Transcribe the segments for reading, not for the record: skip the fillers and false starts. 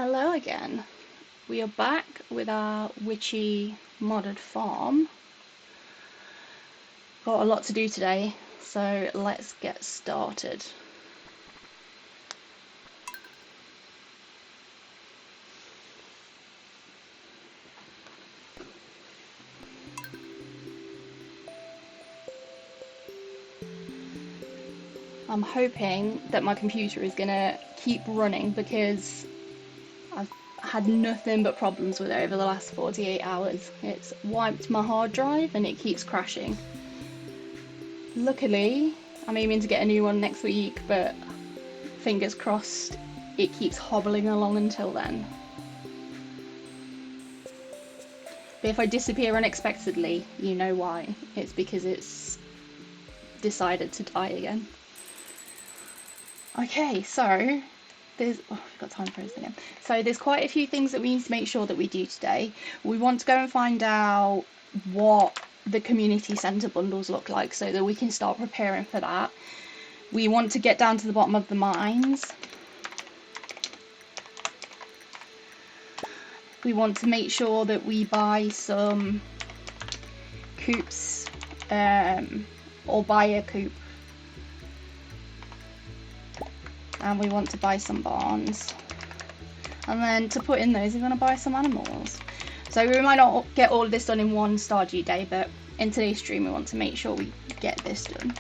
Hello again. We are back with our Witchy modded farm. Got a lot to do today, so let's get started. I'm hoping that my computer is gonna keep running because I've had nothing but problems with it over the last 48 hours. It's wiped my hard drive and it keeps crashing. Luckily, I'm aiming to get a new one next week, but fingers crossed it keeps hobbling along until then. But if I disappear unexpectedly, you know why. It's because it's decided to die again. Okay, so we've got time for this again. So there's quite a few things that we need to make sure that we do today. We want to go and find out what the community centre bundles look like so that we can start preparing for that. We want to get down to the bottom of the mines. We want to make sure that we buy some coops, or buy a coop. And we want to buy some barns. And then to put in those, we're going to buy some animals. So we might not get all of this done in one Stardew day, but in today's stream we want to make sure we get this done.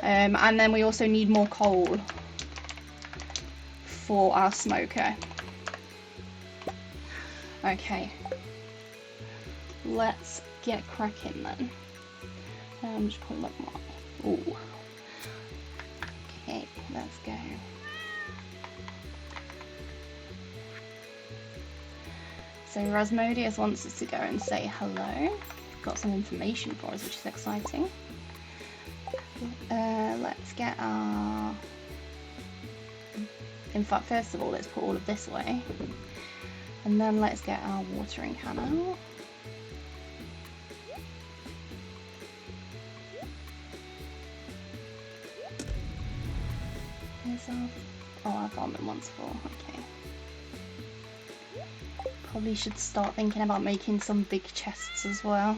And then we also need more coal for our smoker. Okay, let's get cracking then. Just put up my... Ooh. Okay, let's go. So Rasmodius wants us to go and say hello. Got some information for us, which is exciting. Let's get our... In fact, first of all, let's put all of this away. And then let's get our watering can out. Our farming one's full, okay. Probably should start thinking about making some big chests as well.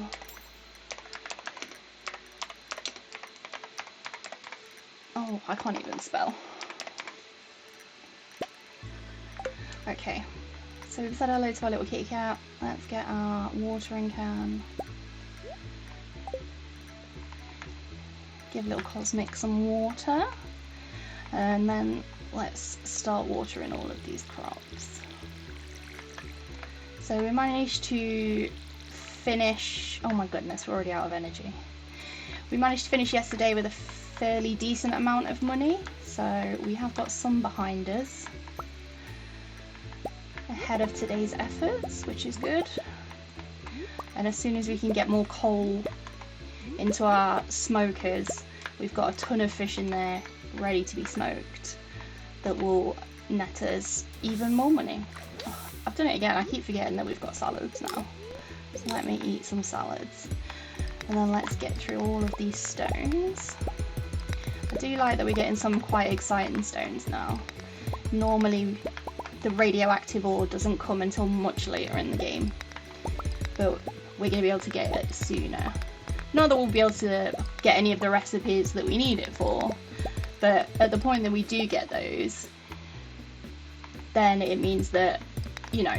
Oh, I can't even spell. Okay, so we've said hello to our little kitty cat. Let's get our watering can. Give little Cosmic some water. And then let's start watering all of these crops. So we managed to finish... Oh my goodness, we're already out of energy. We managed to finish yesterday with a fairly decent amount of money. So we have got some behind us. Ahead of today's efforts, which is good. And as soon as we can get more coal into our smokers, we've got a ton of fish in there ready to be smoked that will net us even more money. Oh, I've done it again, I keep forgetting that we've got salads now. So let me eat some salads. And then let's get through all of these stones. I do like that we're getting some quite exciting stones now. Normally the radioactive ore doesn't come until much later in the game, but we're going to be able to get it sooner. Not that we'll be able to get any of the recipes that we need it for, but at the point that we do get those, then it means that, you know,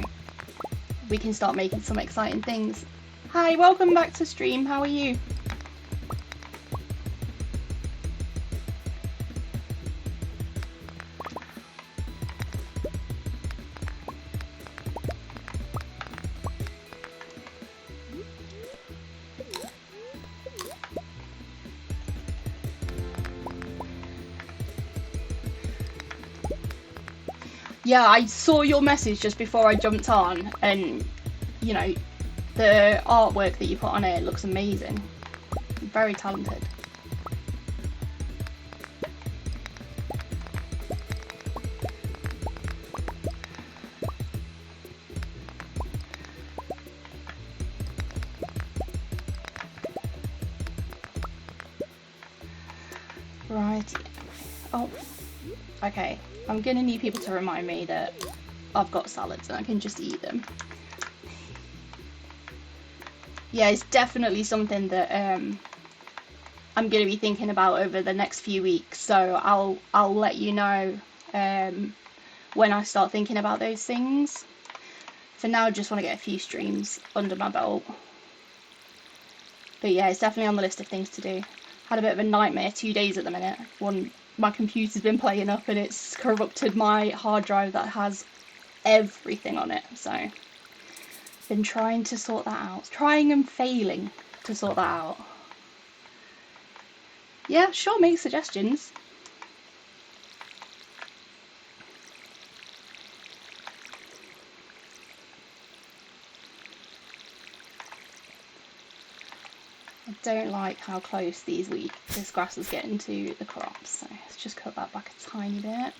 we can start making some exciting things. Hi, welcome back to stream, how are you? Yeah, I saw your message just before I jumped on, and you know, the artwork that you put on it looks amazing. Very talented. Right. Oh, okay. I'm gonna need people to remind me that I've got salads and I can just eat them. Yeah, it's definitely something that I'm going to be thinking about over the next few weeks. So I'll let you know when I start thinking about those things. For now, I just want to get a few streams under my belt. But yeah, it's definitely on the list of things to do. Had a bit of a nightmare 2 days at the minute. My computer's been playing up and it's corrupted my hard drive that has everything on it. So been trying to sort that out. Trying and failing to sort that out. Yeah, sure, make suggestions. I don't like how close this grass is getting to the crops, so let's just cut that back a tiny bit.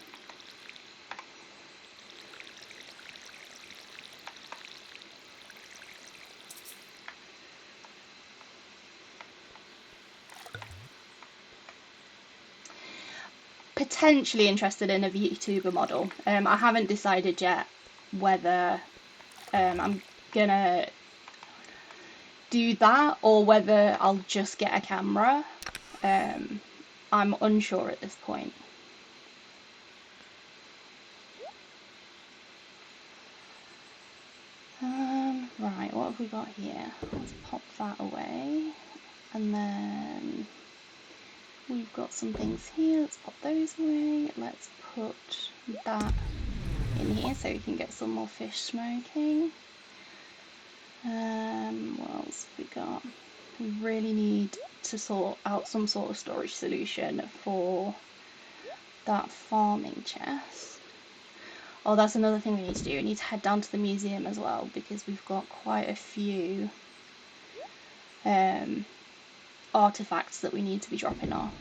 Potentially interested in a VTuber model. I haven't decided yet whether I'm gonna do that or whether I'll just get a camera. I'm unsure at this point. Right, what have we got here? Let's pop that away. And then we've got some things here. Let's pop those away. Let's put that in here so we can get some more fish smoking. What else have we got? We really need to sort out some sort of storage solution for that farming chest. Oh, that's another thing we need to do. We need to head down to the museum as well because we've got quite a few artifacts that we need to be dropping off.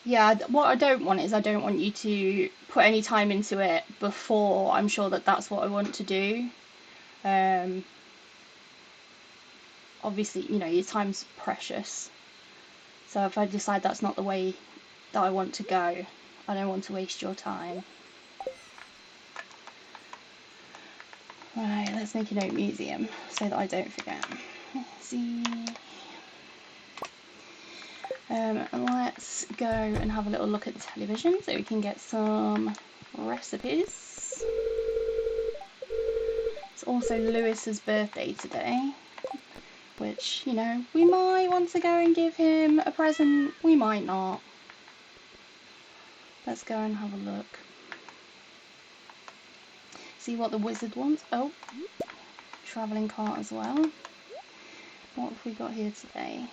Yeah, what I don't want is I don't want you to put any time into it before I'm sure that that's what I want to do. Obviously, you know, your time's precious. So if I decide that's not the way that I want to go, I don't want to waste your time. Right, let's make a note museum so that I don't forget. Let's see. And let's go and have a little look at the television so we can get some recipes. It's also Lewis's birthday today, which, you know, we might want to go and give him a present, we might not. Let's go and have a look. See what the wizard wants. Oh, travelling cart as well. What have we got here today?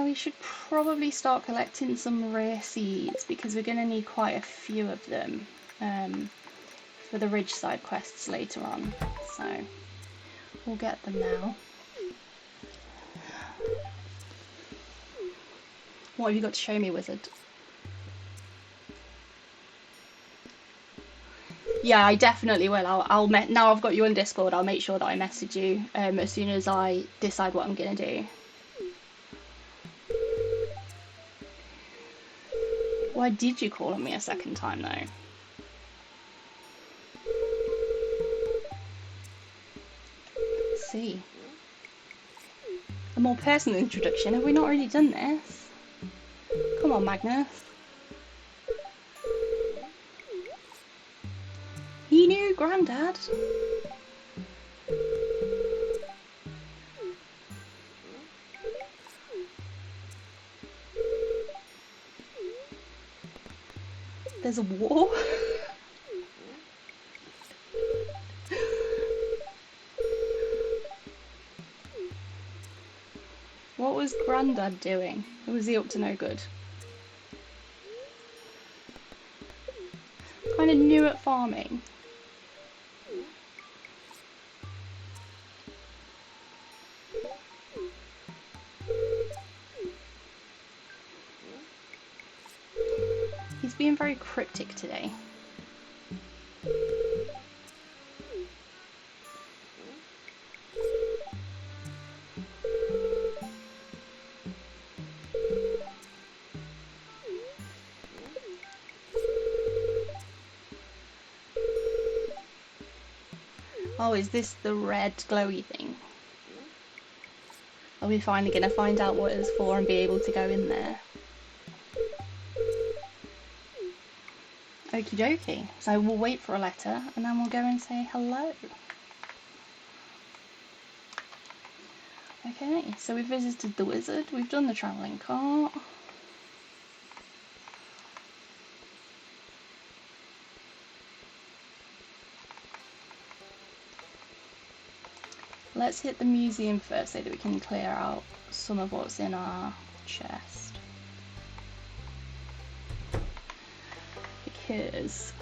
We should probably start collecting some rare seeds because we're going to need quite a few of them for the ridge side quests later on. So we'll get them now. What have you got to show me, wizard? Yeah, I definitely will. Now I've got you on Discord, I'll make sure that I message you as soon as I decide what I'm going to do. Why did you call on me a second time, though? Let's see. A more personal introduction. Have we not already done this? Come on, Magnus. He knew Grandad. There's a war? What was Grandad doing? Or was he up to no good? Kind of new at farming. He's being very cryptic today. Oh, is this the red glowy thing? Are we finally going to find out what it's for and be able to go in there? Okie dokie. So we'll wait for a letter and then we'll go and say hello. Okay, so we've visited the wizard, we've done the travelling cart. Let's hit the museum first so that we can clear out some of what's in our chest. Because,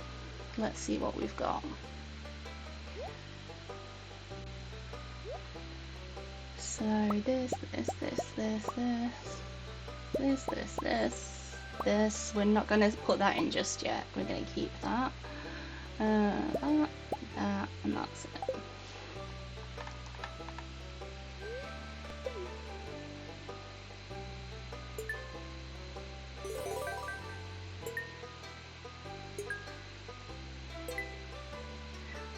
let's see what we've got. So this, we're not going to put that in just yet, we're going to keep that. That, and that's it.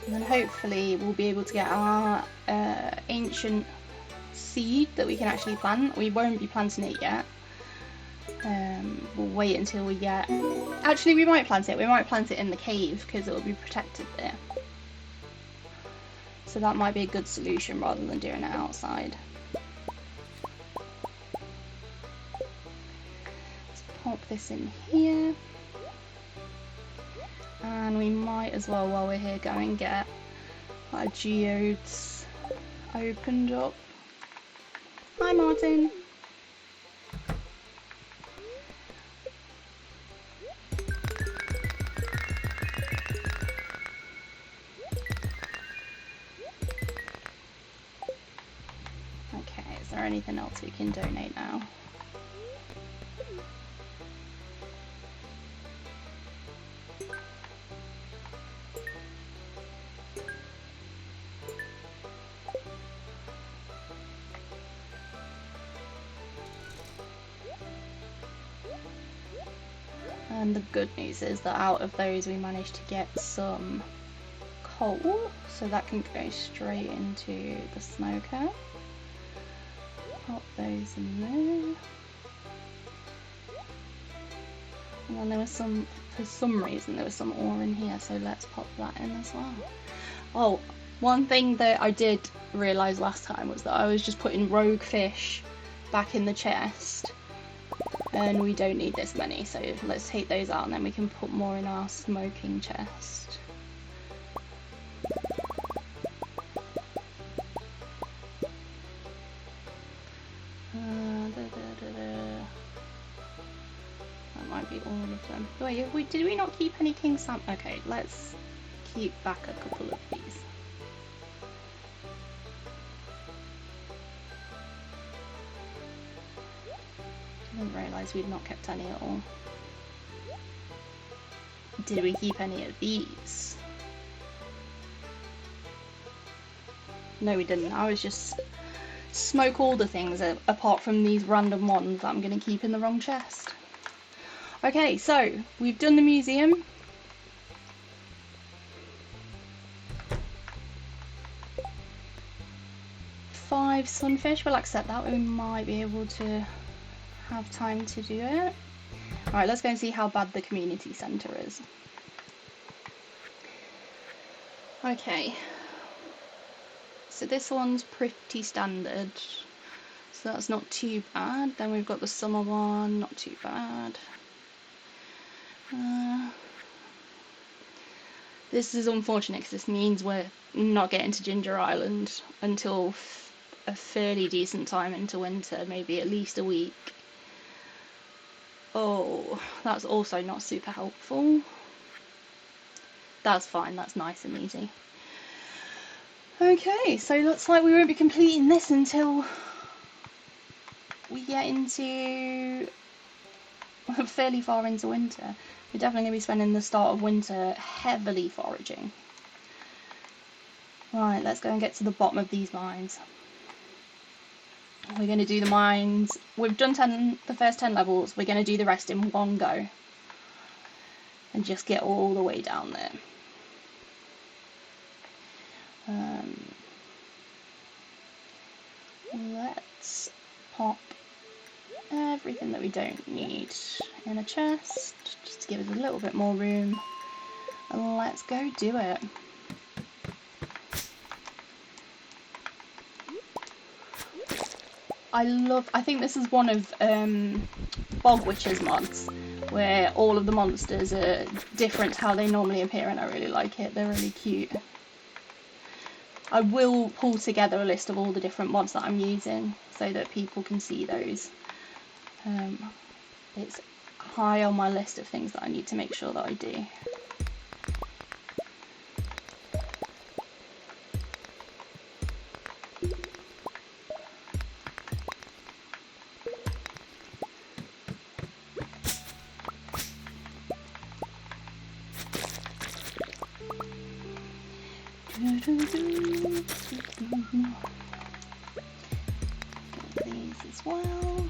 And then hopefully we'll be able to get our ancient seed that we can actually plant. We won't be planting it yet. We'll wait until we get... Actually, we might plant it. We might plant it in the cave because it will be protected there. So that might be a good solution rather than doing it outside. Let's pop this in here. And we might as well, while we're here, go and get our geodes opened up. Hi, Martin. Okay, is there anything else we can donate now? And the good news is that out of those we managed to get some coal, so that can go straight into the smoker. Pop those in there. And then there was some, for some reason there was some ore in here, so let's pop that in as well. Oh, one thing that I did realise last time was that I was just putting rogue fish back in the chest. And we don't need this many, so let's take those out and then we can put more in our smoking chest. That might be all of them. Wait, did we not keep any king salmon? Okay, let's keep back a couple of these. I didn't realise we'd not kept any at all. Did we keep any of these? No, we didn't. I was just smoke all the things apart from these random ones that I'm going to keep in the wrong chest. Okay, so we've done the museum. Five sunfish, we'll accept that. We might be able to have time to do it. Alright, let's go and see how bad the community centre is. Okay. So this one's pretty standard. So that's not too bad. Then we've got the summer one, not too bad. This is unfortunate because this means we're not getting to Ginger Island until a fairly decent time into winter, maybe at least a week. Oh, that's also not super helpful. That's fine, that's nice and easy. Okay, so looks like we won't be completing this until we get into fairly far into winter. We're definitely going to be spending the start of winter heavily foraging. Right, let's go and get to the bottom of these mines. We're going to do the mines. We've done the first 10 levels. We're going to do the rest in one go. And just get all the way down there. Let's pop everything that we don't need in a chest, just to give us a little bit more room. And let's go do it. I think this is one of Bog Witch's mods, where all of the monsters are different to how they normally appear, and I really like it. They're really cute. I will pull together a list of all the different mods that I'm using so that people can see those. It's high on my list of things that I need to make sure that I do. Get these as well.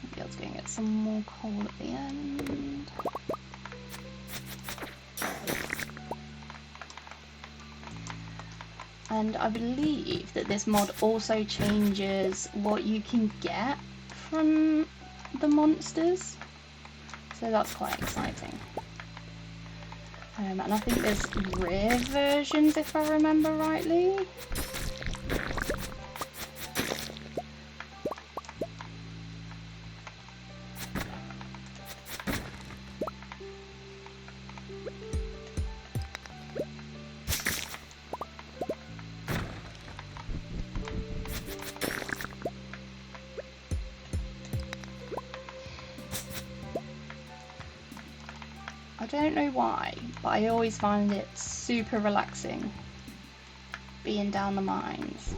Maybe I was going to get some more coal at the end. And I believe that this mod also changes what you can get from the monsters, so that's quite exciting. And I think there's rare versions, if I remember rightly. I don't know why, but I always find it super relaxing being down the mines.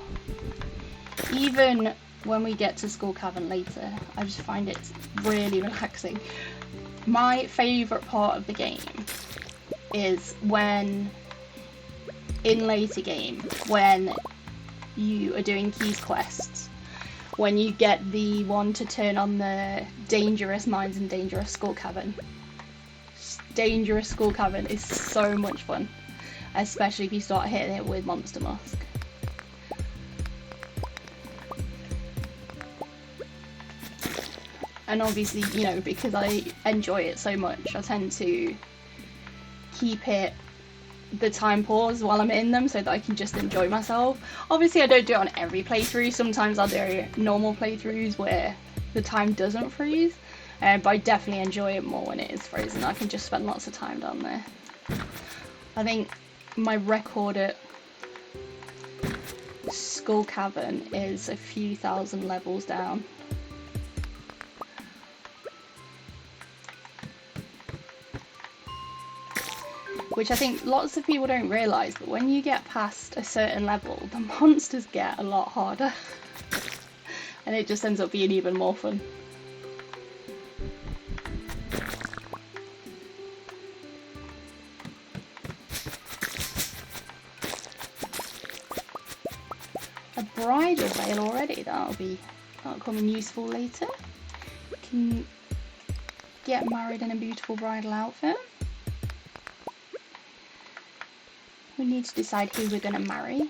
Even when we get to Skull Cavern later, I just find it really relaxing. My favourite part of the game is when, in later game, when you are doing Keys quests, when you get the one to turn on the dangerous mines and dangerous Skull Cavern. Dangerous Skull Cavern is so much fun, especially if you start hitting it with Monster Musk. And obviously, you know, because I enjoy it so much, I tend to keep it the time pause while I'm in them so that I can just enjoy myself. Obviously I don't do it on every playthrough. Sometimes I'll do normal playthroughs where the time doesn't freeze. But I definitely enjoy it more when it is frozen. I can just spend lots of time down there. I think my record at Skull Cavern is a few thousand levels down. Which I think lots of people don't realise, but when you get past a certain level, the monsters get a lot harder. And it just ends up being even more fun. A bridal veil already, that'll come in useful later. We can get married in a beautiful bridal outfit. We need to decide who we're going to marry.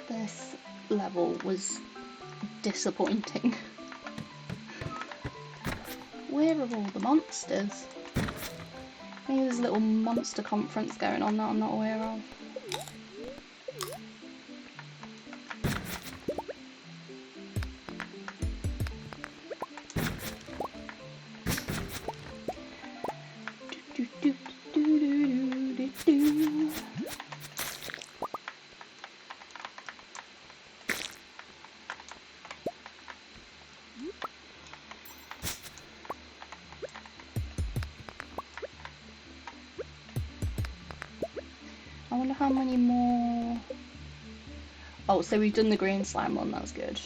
This level was disappointing. Where are all the monsters? Maybe there's a little monster conference going on that I'm not aware of. how many more... Oh, so we've done the green slime one, that's good.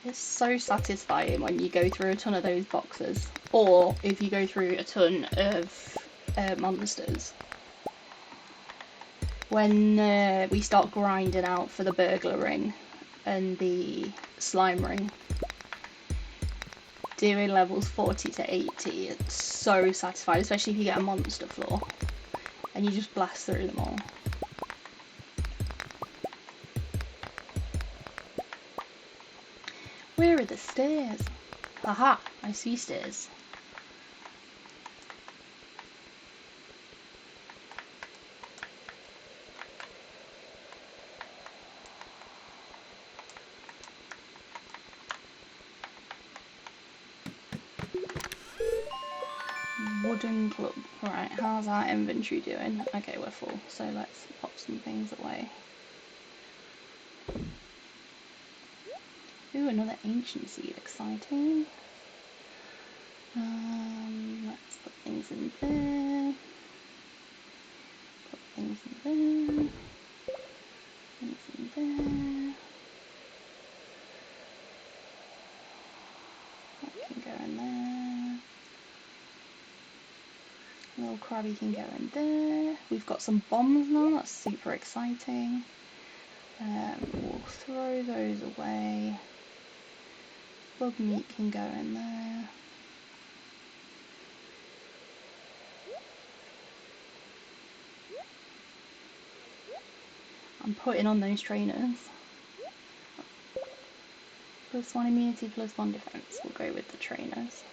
It's so satisfying when you go through a ton of those boxes, or if you go through a ton of monsters. When we start grinding out for the burglar ring and the slime ring, doing levels 40 to 80, it's so satisfying, especially if you get a monster floor and you just blast through them all. Where are the stairs? Aha, I see stairs. Wooden club. Right, how's our inventory doing? Okay, we're full, so let's pop some things away. Ooh, another ancient seed, exciting. Let's put things in there. Put things in there. Things in there. That can go in there. Little crabby can go in there. We've got some bombs now, that's super exciting. We'll throw those away. Bug meat can go in there. I'm putting on those trainers. +1 immunity, +1 defense. We'll go with the trainers.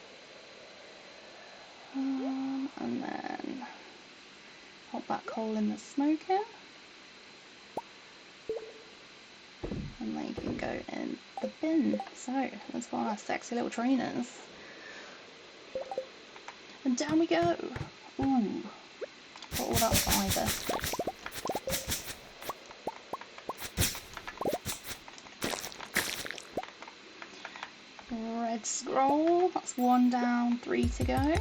And then pop that coal in the smoker. And they can go in the bin. So, let's go on our sexy little trainers. And down we go. Ooh. Got all that fibre. Red scroll. That's 1 down, 3 to go.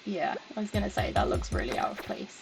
Yeah, I was going to say, that looks really out of place.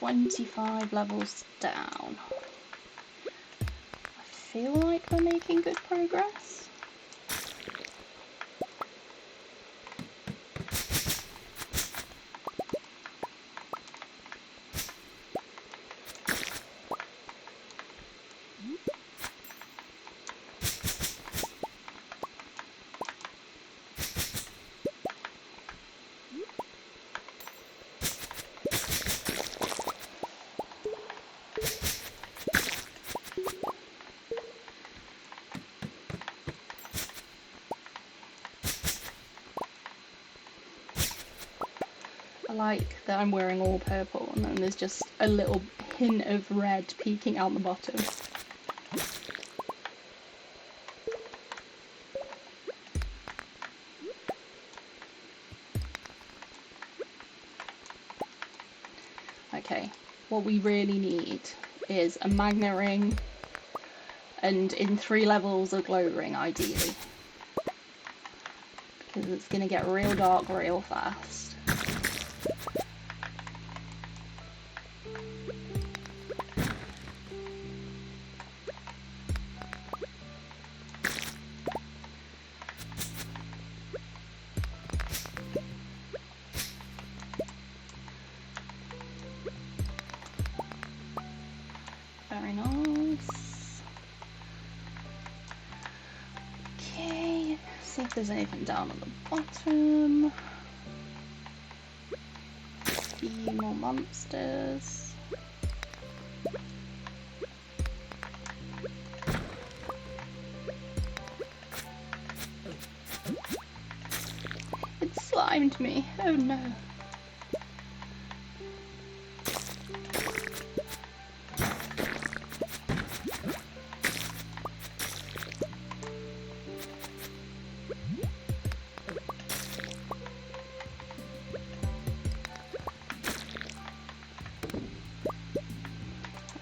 25 levels down. I feel like we're making good progress. I like that I'm wearing all purple and then there's just a little hint of red peeking out the bottom. Okay, what we really need is a magnet ring and in 3 levels a glow ring ideally. Because it's going to get real dark real fast. Very nice. Okay, see if there's anything down at the bottom. A few more monsters. It slimed me. Oh no.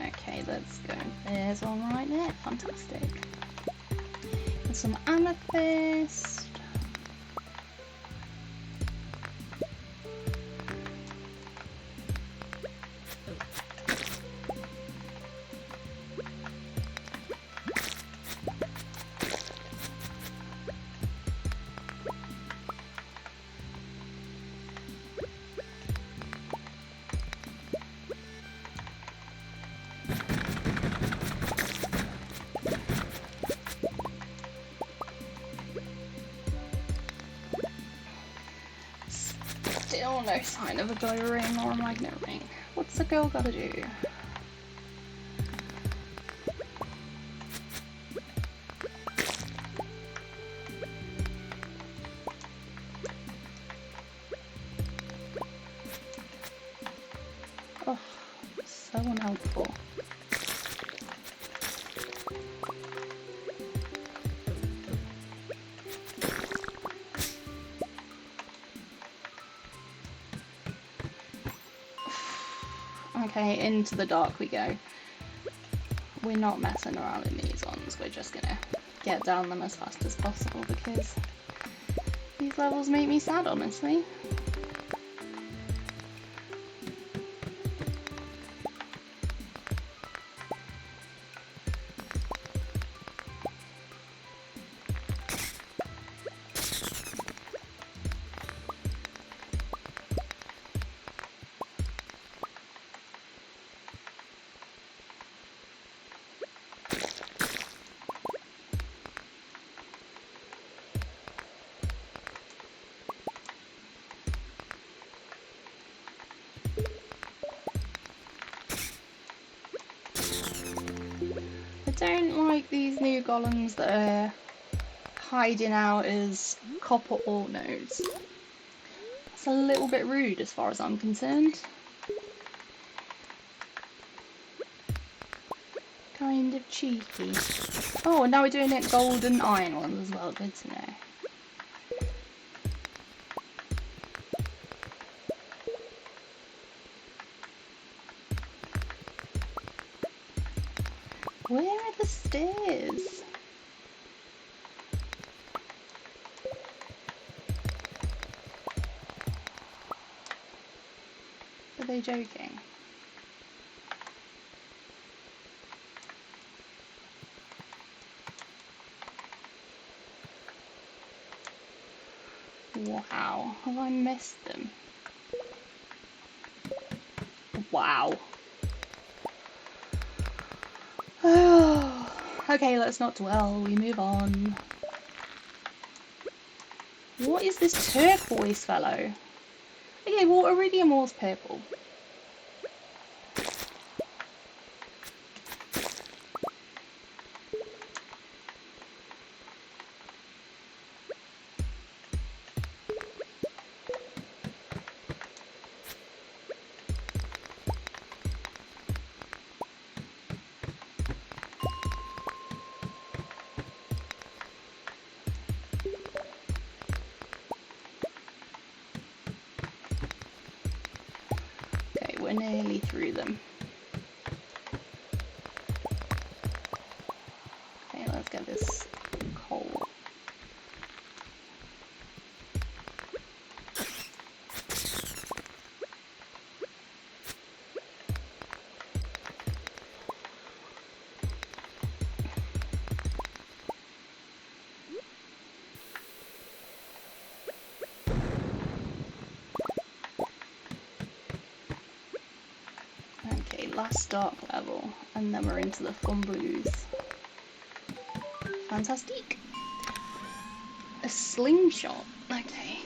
Okay, let's go. There's one right there. Fantastic. And some amethyst. Still no sign of a glow ring or a magnet ring. What's the girl gotta do? Oh, so unhelpful. Okay, into the dark we go. We're not messing around in these ones, we're just gonna get down them as fast as possible because these levels make me sad, honestly. I don't like these new golems that are hiding out as copper ore nodes. It's a little bit rude as far as I'm concerned. Kind of cheeky. Oh, and now we're doing it gold and iron ones as well, good to know. Where are the stairs? Are they joking? Wow, have I missed them? Wow. Okay, let's not dwell, we move on. What is this turquoise fellow? Okay, well, iridium ore's purple. Okay, we're nearly through them. Okay, let's get this coal. Okay, last dark level, and then we're into the fun blues. Fantastic. A slingshot. Okay.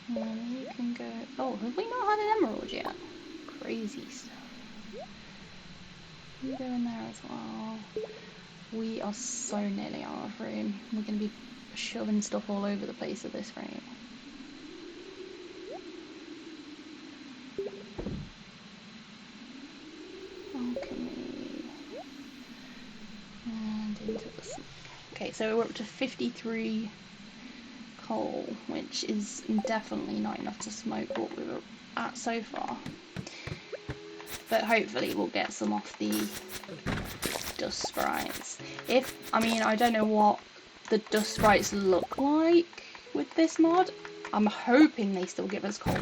You can go. Oh, have we not had an emerald yet? Crazy stuff. You go in there as well. We are so nearly out of room. We're going to be shoving stuff all over the place at this rate. Alchemy. And into the smoke. Okay, so we're up to 53 coal, which is definitely not enough to smoke what we were at so far. But hopefully we'll get some off the dust sprites. I mean, I don't know what the dust sprites look like with this mod. I'm hoping they still give us coal.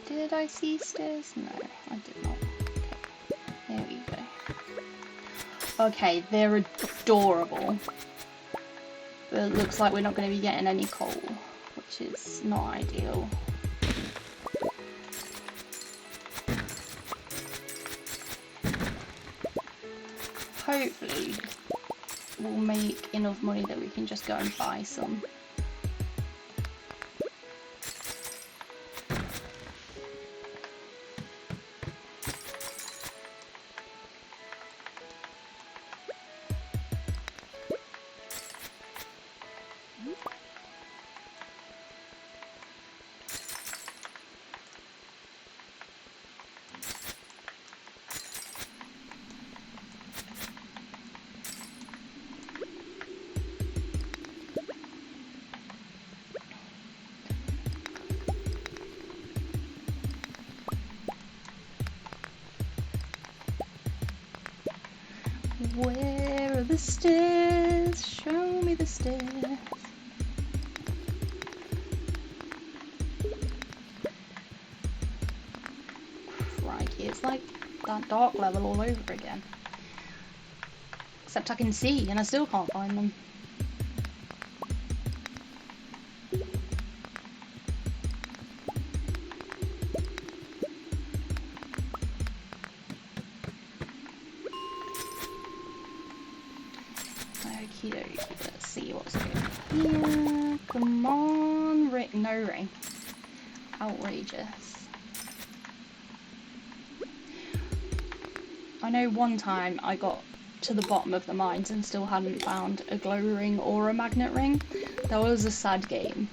Did I see stairs? No, I did not. Okay, there we go. Okay, they're adorable. But it looks like we're not going to be getting any coal, which is not ideal. Hopefully we'll make enough money that we can just go and buy some. Where are the stairs? Show me the stairs. Crikey, it's like that dark level all over again. Except I can see and I still can't find them. Okie dokie, let's see what's going here. Come on, no ring. Outrageous. I know one time I got to the bottom of the mines and still hadn't found a glow ring or a magnet ring. That was a sad game.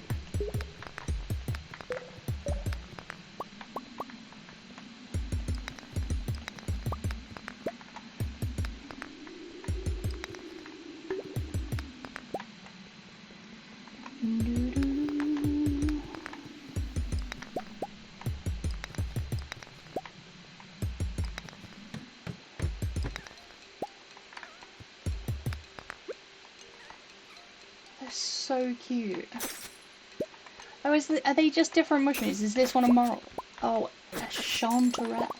So cute. Oh, are they just different mushrooms? Is this one a moral? Oh, a chanterelle.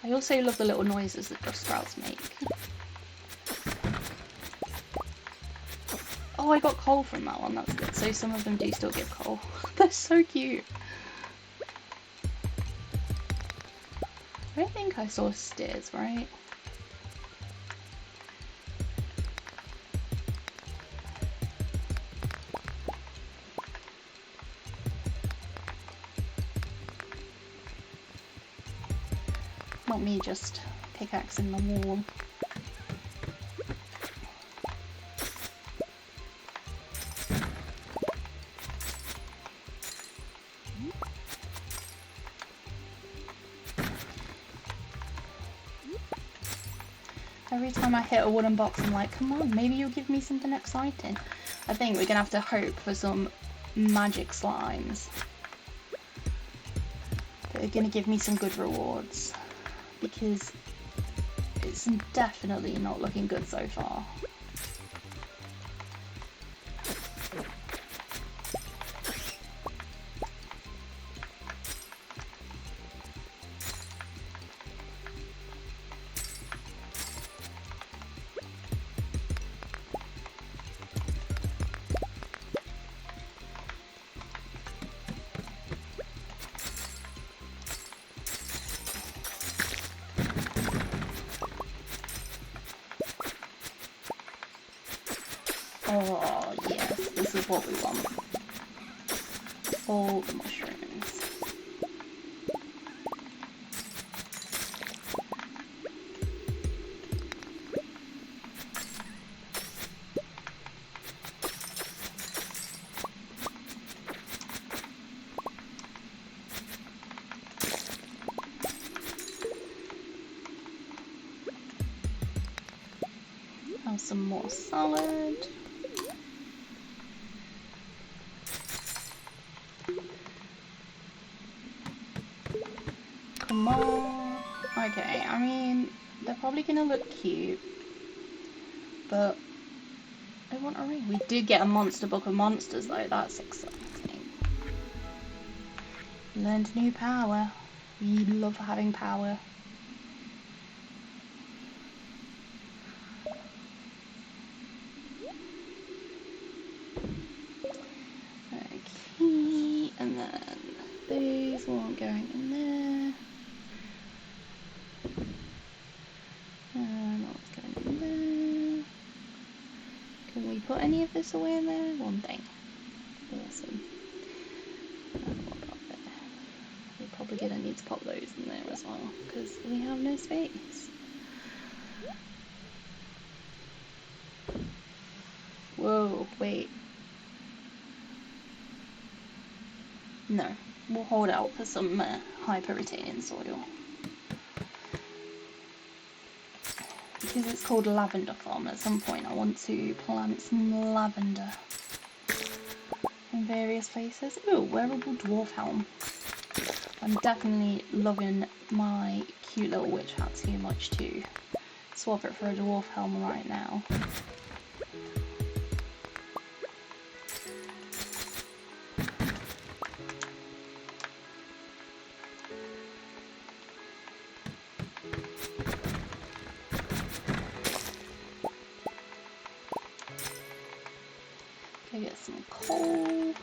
I also love the little noises that brush sprouts make. Oh, I got coal from that one, that's good. So some of them do still give coal. They're so cute. I don't think I saw steers, right? Not me just pickaxing the wall. Every time I hit a wooden box, I'm like, come on, maybe you'll give me something exciting. I think we're gonna have to hope for some magic slimes that are gonna give me some good rewards, because it's definitely not looking good so far. Oh yes, this is what we want. All the mushrooms. Have some more salad. Come on. Okay, I mean, they're probably gonna look cute, but I want a ring. We did get a monster book of monsters though, that's exciting. Learned new power. We love having power. Okay, and then these won't go in there. Not going in there. Can we put any of this away in there? One thing. Awesome. And what about there? We're probably going to need to pop those in there as well, because we have no space. Whoa, wait. No, we'll hold out for some hyper-retaining soil. Because it's called Lavender Farm, at some point I want to plant some lavender in various places. Ooh, wearable dwarf helm. I'm definitely loving my cute little witch hat too much to swap it for a dwarf helm right now. Go get some coal.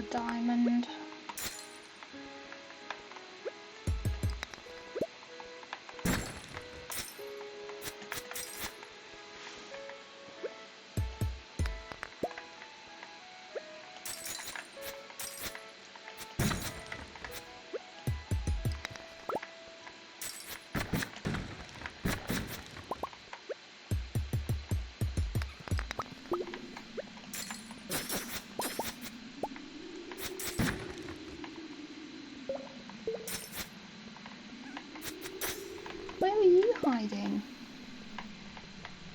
another diamond. Where were you hiding?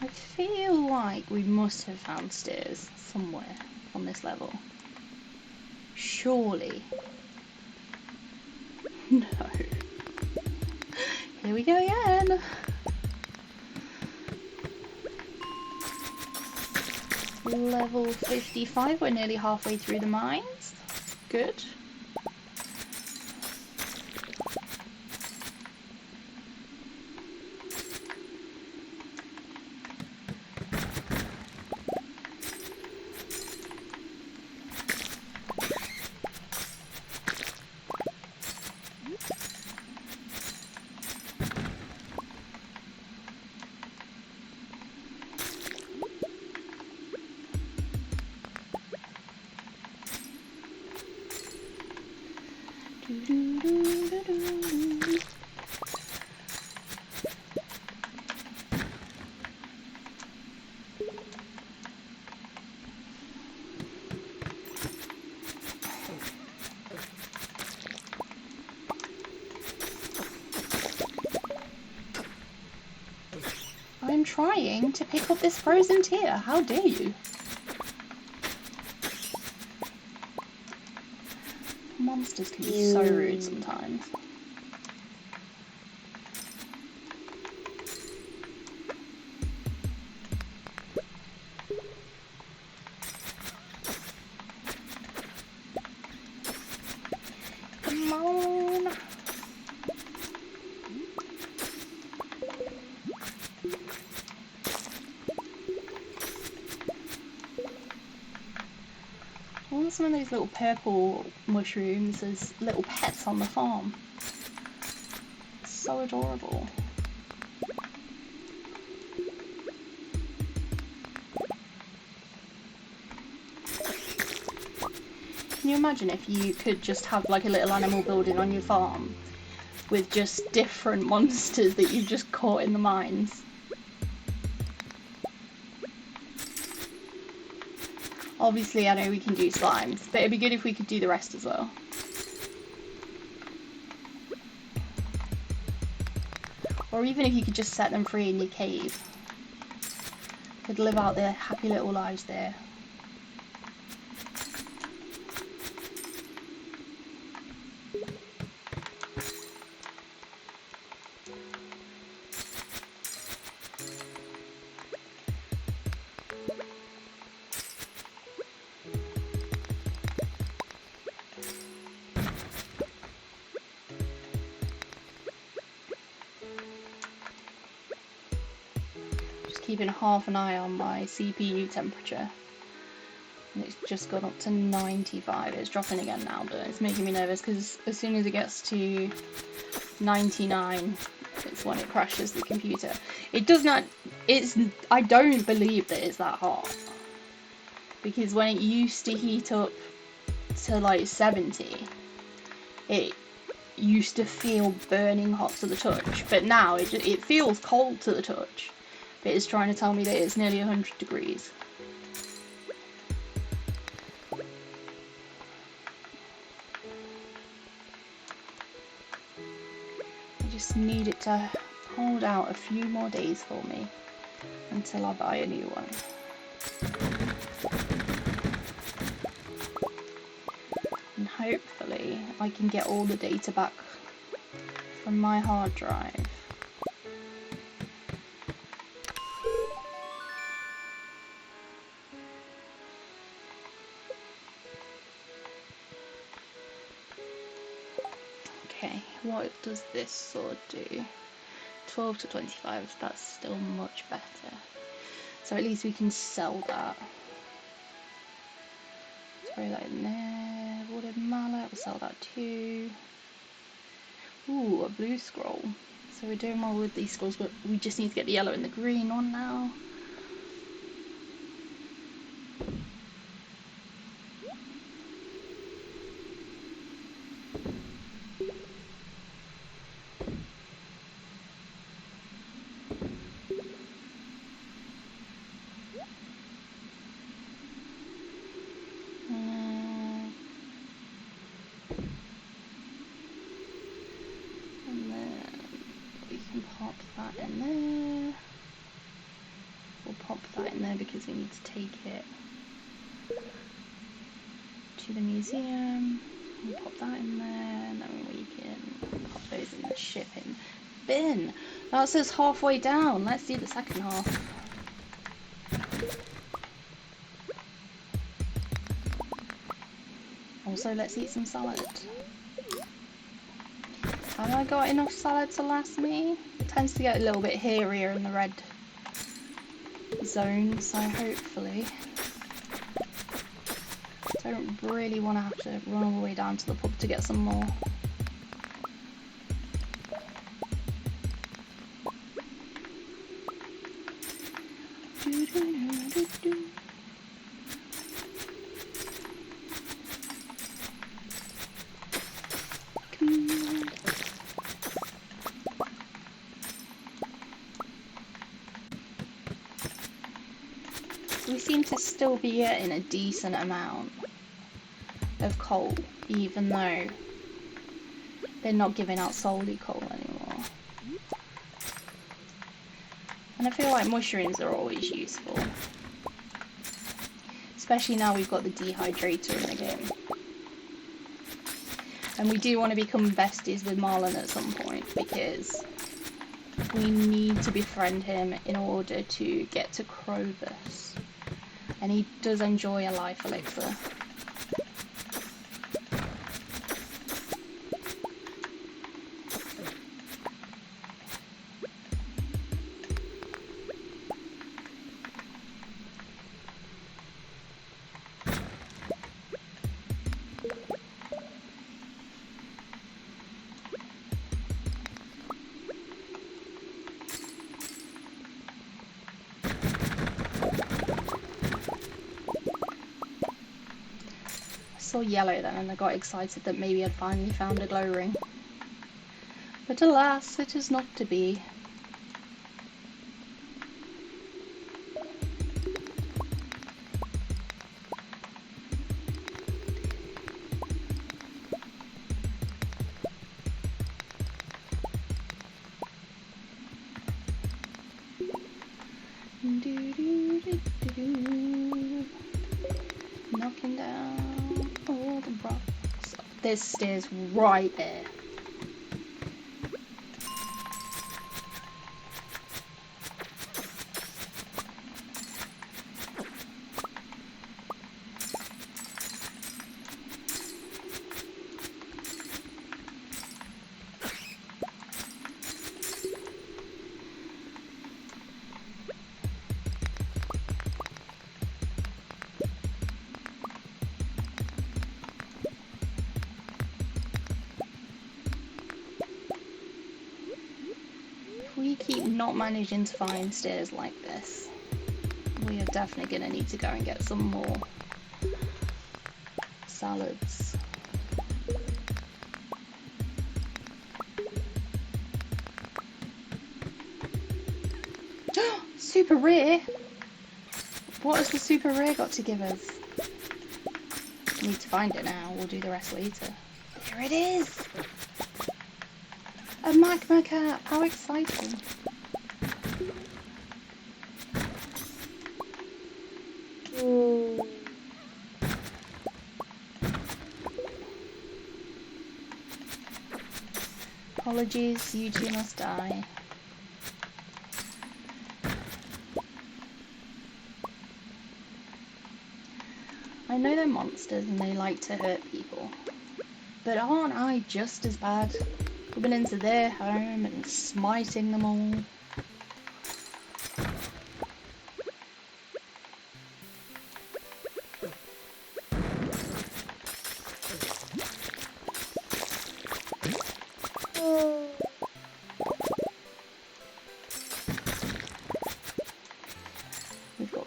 I feel like we must have found stairs somewhere on this level. Surely. No. Here we go again. Level 55, we're nearly halfway through the mines. Good. I'm trying to pick up this frozen tear. How dare you? Monsters can be so rude sometimes. Come on. I want some of those little purple mushrooms as little pets on the farm. It's so adorable. Can you imagine if you could just have like a little animal building on your farm with just different monsters that you've just caught in the mines? Obviously, I know we can do slimes, but it'd be good if we could do the rest as well. Or even if you could just set them free in your cave. Could live out their happy little lives there. Keeping half an eye on my CPU temperature, and it's just gone up to 95. It's dropping again now, but it's making me nervous because as soon as it gets to 99, it's when it crashes the computer. It does not. I don't believe that it's that hot, because when it used to heat up to like 70, it used to feel burning hot to the touch, but now it feels cold to the touch. It's trying to tell me that it's nearly 100 degrees. I just need it to hold out a few more days for me until I buy a new one. And hopefully I can get all the data back from my hard drive. Okay, what does this sword do? 12 to 25, that's still much better. So at least we can sell that. Throw that in there. wooded mallet, we'll sell that too. Ooh, a blue scroll. So we're doing well with these scrolls, but we just need to get the yellow and the green one now. And then we can pop that in there. We'll pop that in there because we need to take it to the museum. We'll pop that in there, and then we can pop those in the shipping bin. That's us halfway down. Let's do the second half. Also, let's eat some salad. Have I got enough salad to last me? It tends to get a little bit hairier in the red zone, so hopefully. Don't really want to have to run all the way down to the pub to get some more. We seem to still be getting a decent amount of coal, even though they're not giving out solely coal anymore. And I feel like mushrooms are always useful. Especially now we've got the dehydrator in the game. And we do want to become besties with Marlon at some point, because we need to befriend him in order to get to Krobus. And he does enjoy a life elixir. Saw yellow then and I got excited that maybe I'd finally found a glow ring. But alas, it is not to be. Knocking down all the rocks. There's stairs right there. We keep not managing to find stairs like this. We are definitely going to need to go and get some more salads. Super rare? What has the super rare got to give us? We need to find it now. We'll do the rest later. There it is! A magma cap! How exciting! Ooh. Apologies, you two must die. I know they're monsters and they like to hurt people, but aren't I just as bad? Coming into their home and smiting them all.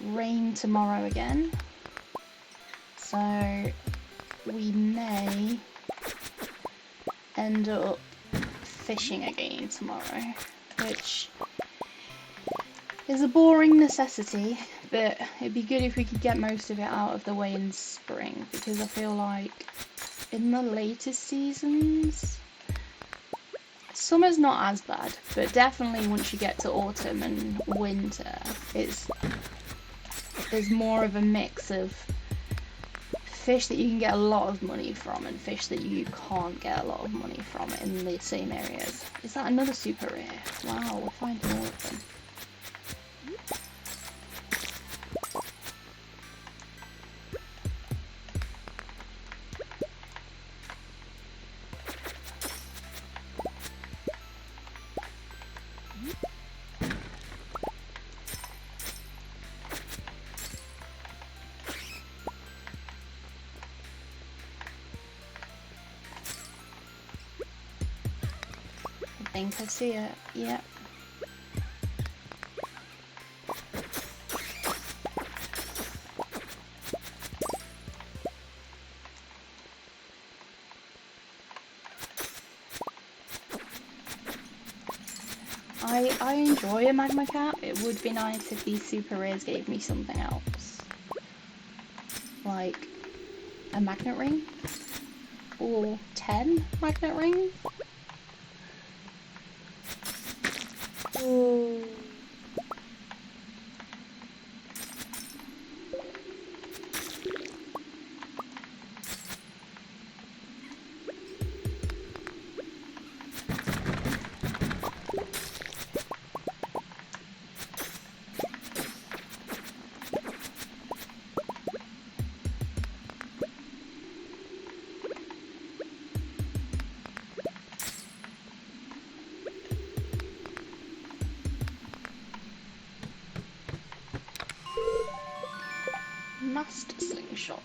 rain tomorrow again, so we may end up fishing again tomorrow, which is a boring necessity, but it'd be good if we could get most of it out of the way in spring, because I feel like in the later seasons, summer's not as bad, but definitely once you get to autumn and winter, there's more of a mix of fish that you can get a lot of money from and fish that you can't get a lot of money from in the same areas. Is that another super rare? Wow, we're finding all of them. I think I see it, yep. I enjoy a magma cap. It would be nice if these super rares gave me something else. Like a magnet ring? Or 10 magnet rings? Mast slingshot.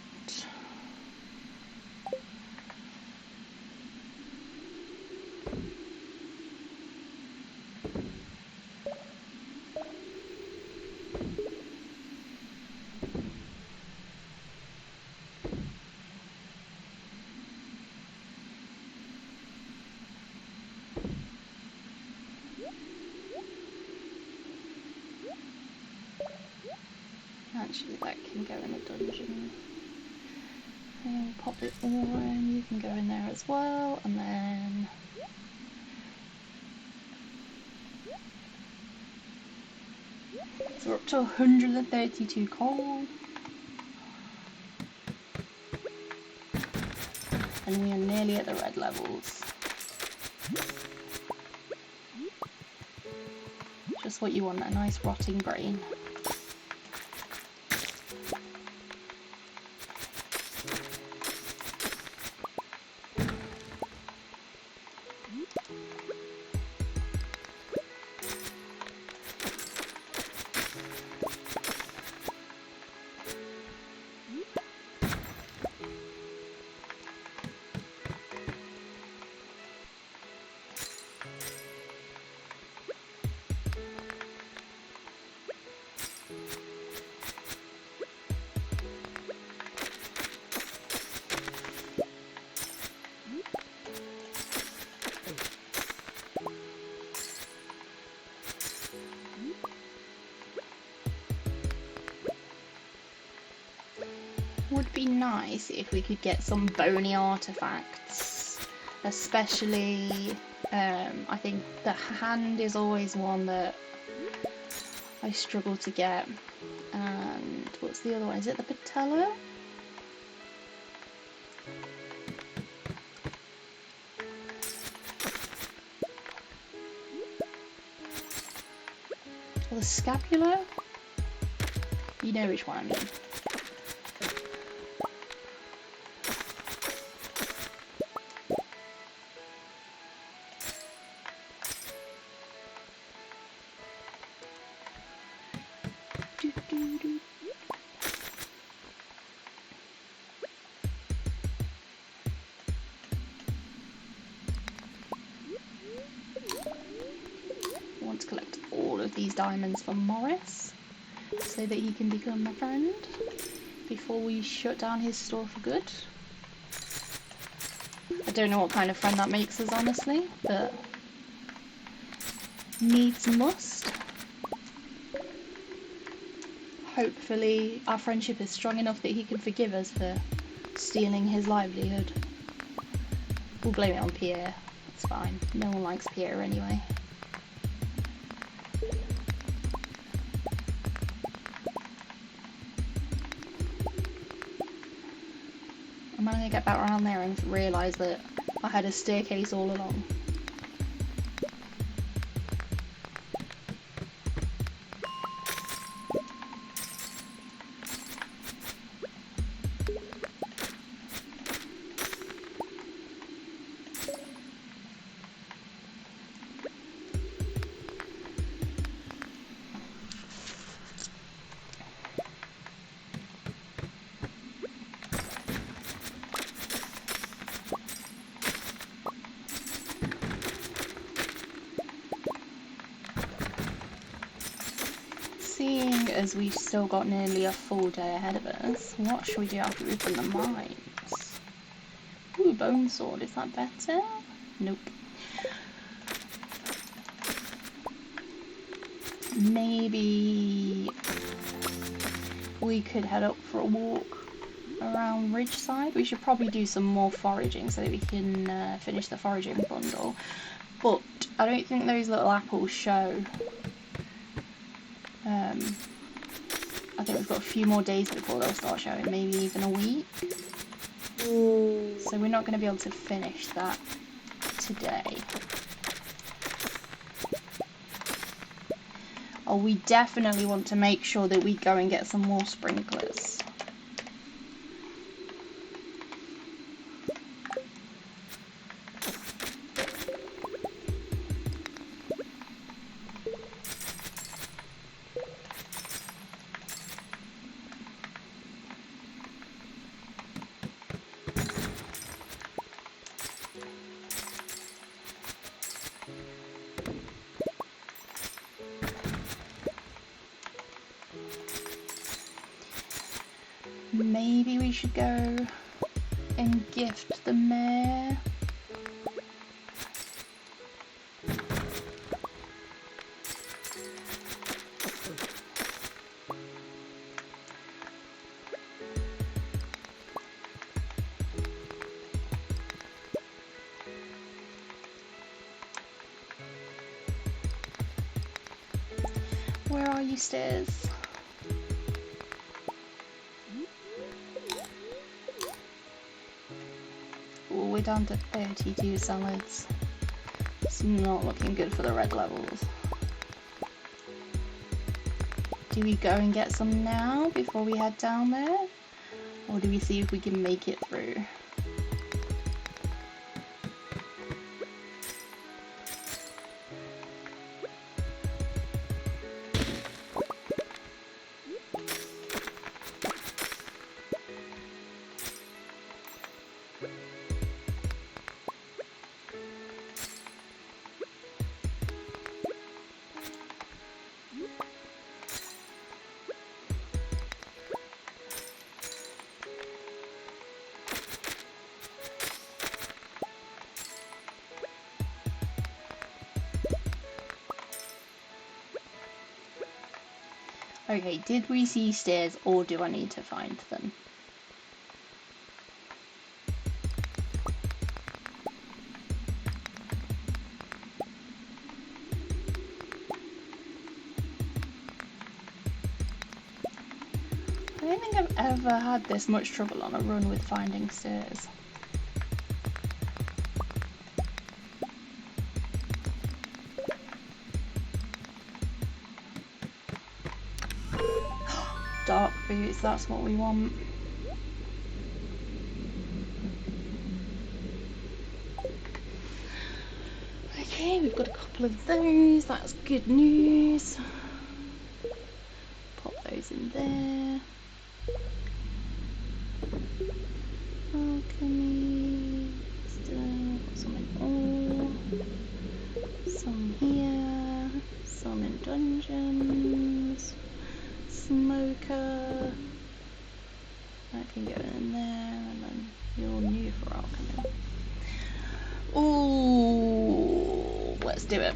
Actually, that can go in a dungeon. And pop it on, you can go in there as well, and then so we're up to 132 coal. And we are nearly at the red levels. Just what you want, a nice rotting brain. Would be nice if we could get some bony artifacts, especially I think the hand is always one that I struggle to get, and what's the other one? Is it the patella? Or the scapula? You know which one I mean. I want to collect all of these diamonds for Morris. so that he can become my friend before we shut down his store for good. I don't know what kind of friend that makes us, honestly, but needs must. Hopefully our friendship is strong enough that he can forgive us for stealing his livelihood. We'll blame it on Pierre. It's fine. No one likes Pierre anyway. I'm gonna get back around there and realise that I had a staircase all along. Seeing as we've still got nearly a full day ahead of us, what should we do after we've done the mines? Ooh, bone sword, is that better? Nope. Maybe we could head up for a walk around Ridgeside. We should probably do some more foraging so that we can finish the foraging bundle. But I don't think those little apples show. I think we've got a few more days before they'll start showing, maybe even a week. So we're not going to be able to finish that today. Oh, we definitely want to make sure that we go and get some more sprinklers. Maybe we should go and gift the mayor. Where are you, stairs? Oh, we're down to 32 salads. It's not looking good for the red levels. Do we go and get some now before we head down there? Or do we see if we can make it through? Okay, did we see stairs or do I need to find them? I don't think I've ever had this much trouble on a run with finding stairs. Dark boots, that's what we want. Okay, we've got a couple of those, that's good news. Pop those in there. Alchemy, still some in ore, some here, some in dungeons. smoker. That can go in there, and then your new floral come in. Ooh, let's do it.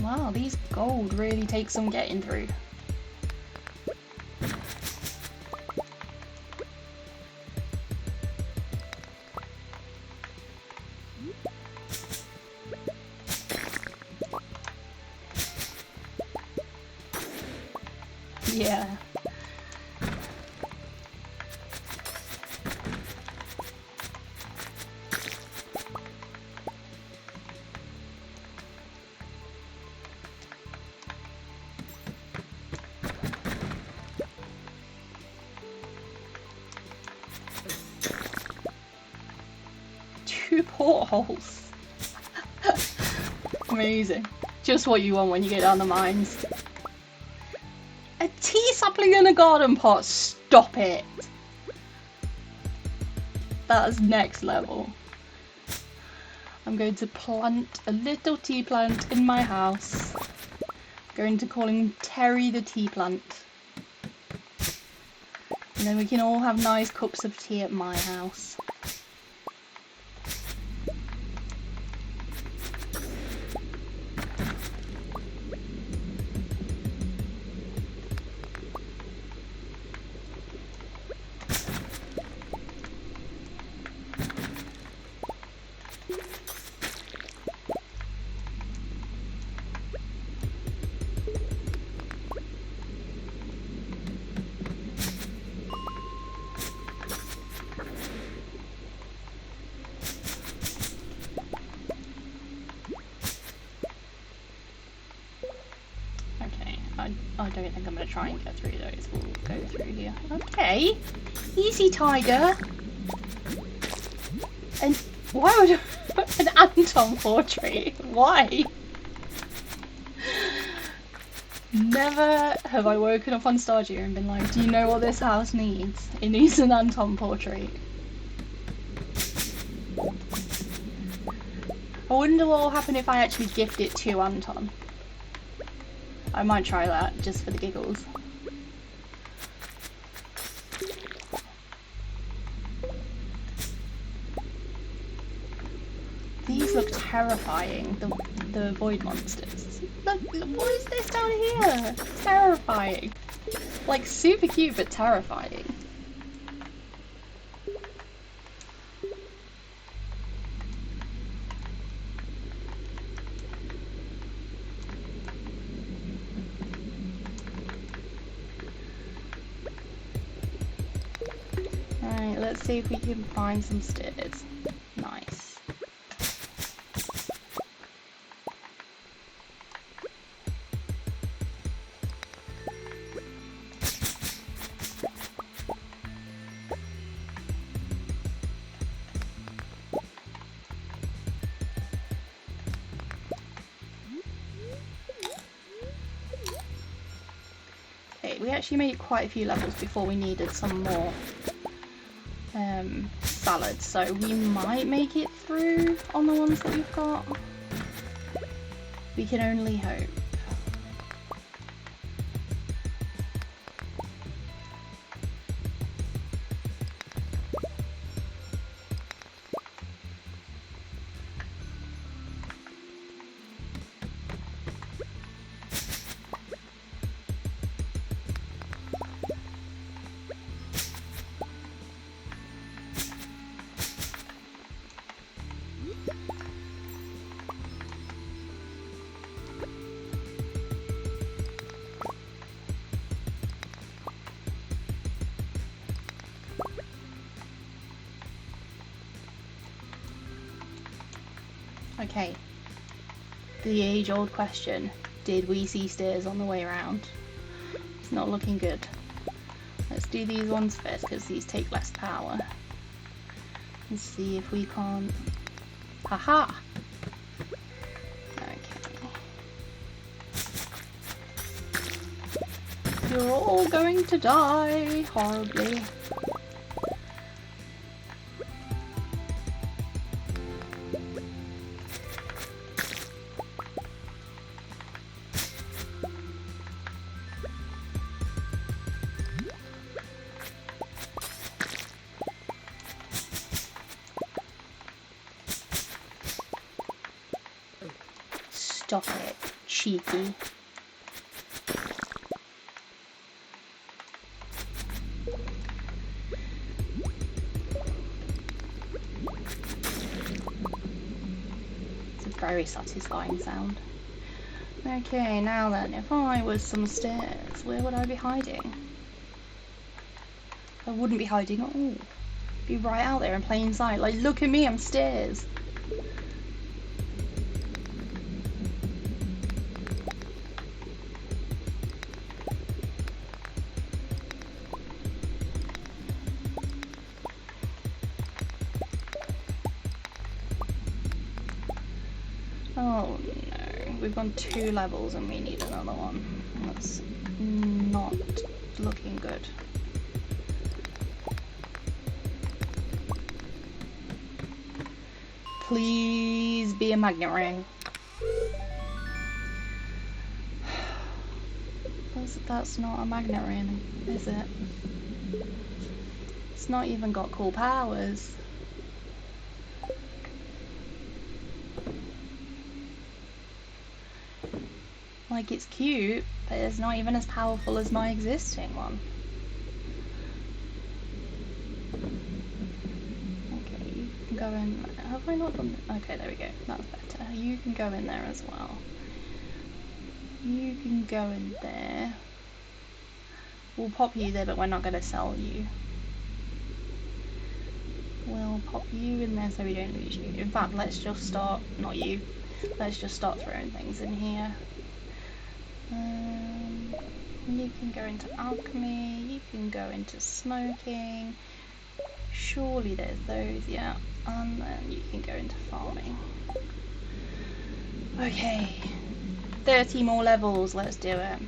Wow, these gold really take some getting through. Yeah. Two portholes. Amazing. Just what you want when you get down the mines. A tea sapling in a garden pot. Stop it. That's next level. I'm going to plant a little tea plant in my house. Going to call him Terry the tea plant. And then we can all have nice cups of tea at my house. I don't think I'm going to try and get through those. We'll go through here. Okay. Easy, tiger. And why would an Anton portrait? Why? Never have I woken up on Stardew and been like, do you know what this house needs? It needs an Anton portrait. I wonder what will happen if I actually gift it to Anton. I might try that, just for the giggles. These look terrifying, the void monsters. Look, what is this down here? It's terrifying. Like, super cute, but terrifying. Let's see if we can find some stairs. Nice. Okay, we actually made quite a few levels before we needed some more salad, so we might make it through on the ones that we've got. We can only hope. Okay. The age-old question. Did we see stairs on the way around? It's not looking good. Let's do these ones first because these take less power. And see if we can't... Haha! Okay. You're all going to die horribly. Stop it, cheeky. It's a very satisfying sound. Okay, now then, if I was some stairs, where would I be hiding? I wouldn't be hiding at all. Be right out there in plain sight. Like, look at me, I'm stairs. Oh no, we've gone 2 levels and we need another one. That's not looking good. Please be a magnet ring. That's not a magnet ring, is it? It's not even got cool powers. Like, it's cute, but it's not even as powerful as my existing one. Okay, you can go in. Have I not done? Okay, there we go. That's better. You can go in there as well. You can go in there. We'll pop you there, but we're not going to sell you. We'll pop you in there so we don't lose you. In fact, let's just start, not you, let's just start throwing things in here. You can go into alchemy, you can go into smoking. Surely there's those, yeah. And then you can go into farming. Okay. 30 more levels, let's do it.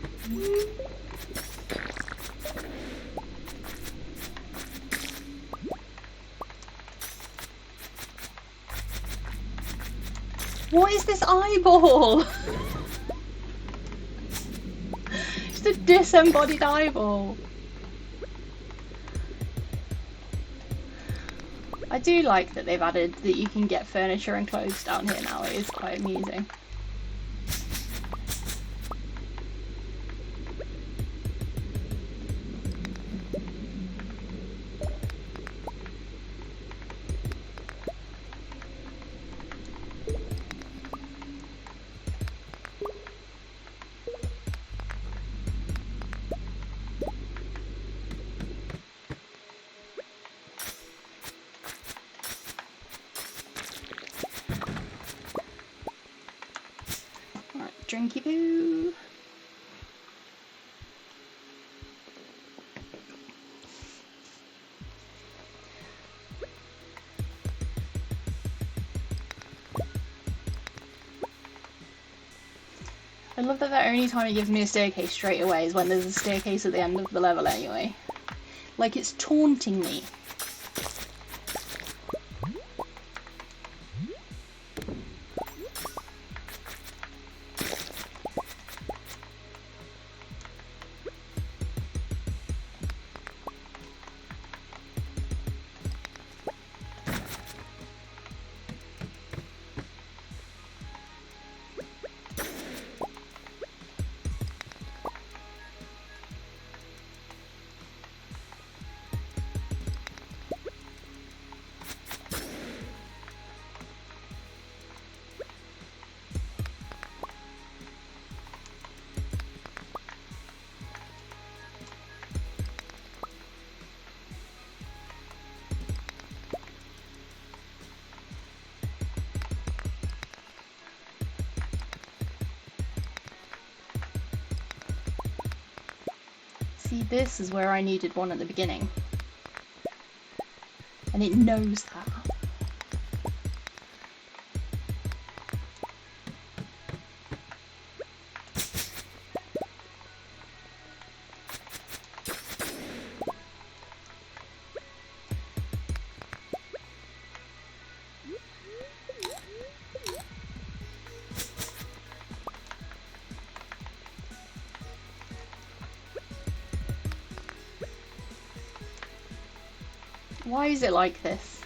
What is this eyeball? Just a disembodied eyeball. I do like that they've added that you can get furniture and clothes down here now. It is quite amusing. Drinky poo. I love that the only time it gives me a staircase straight away is when there's a staircase at the end of the level anyway. Like it's taunting me. See, this is where I needed one at the beginning. And it knows that. Why is it like this?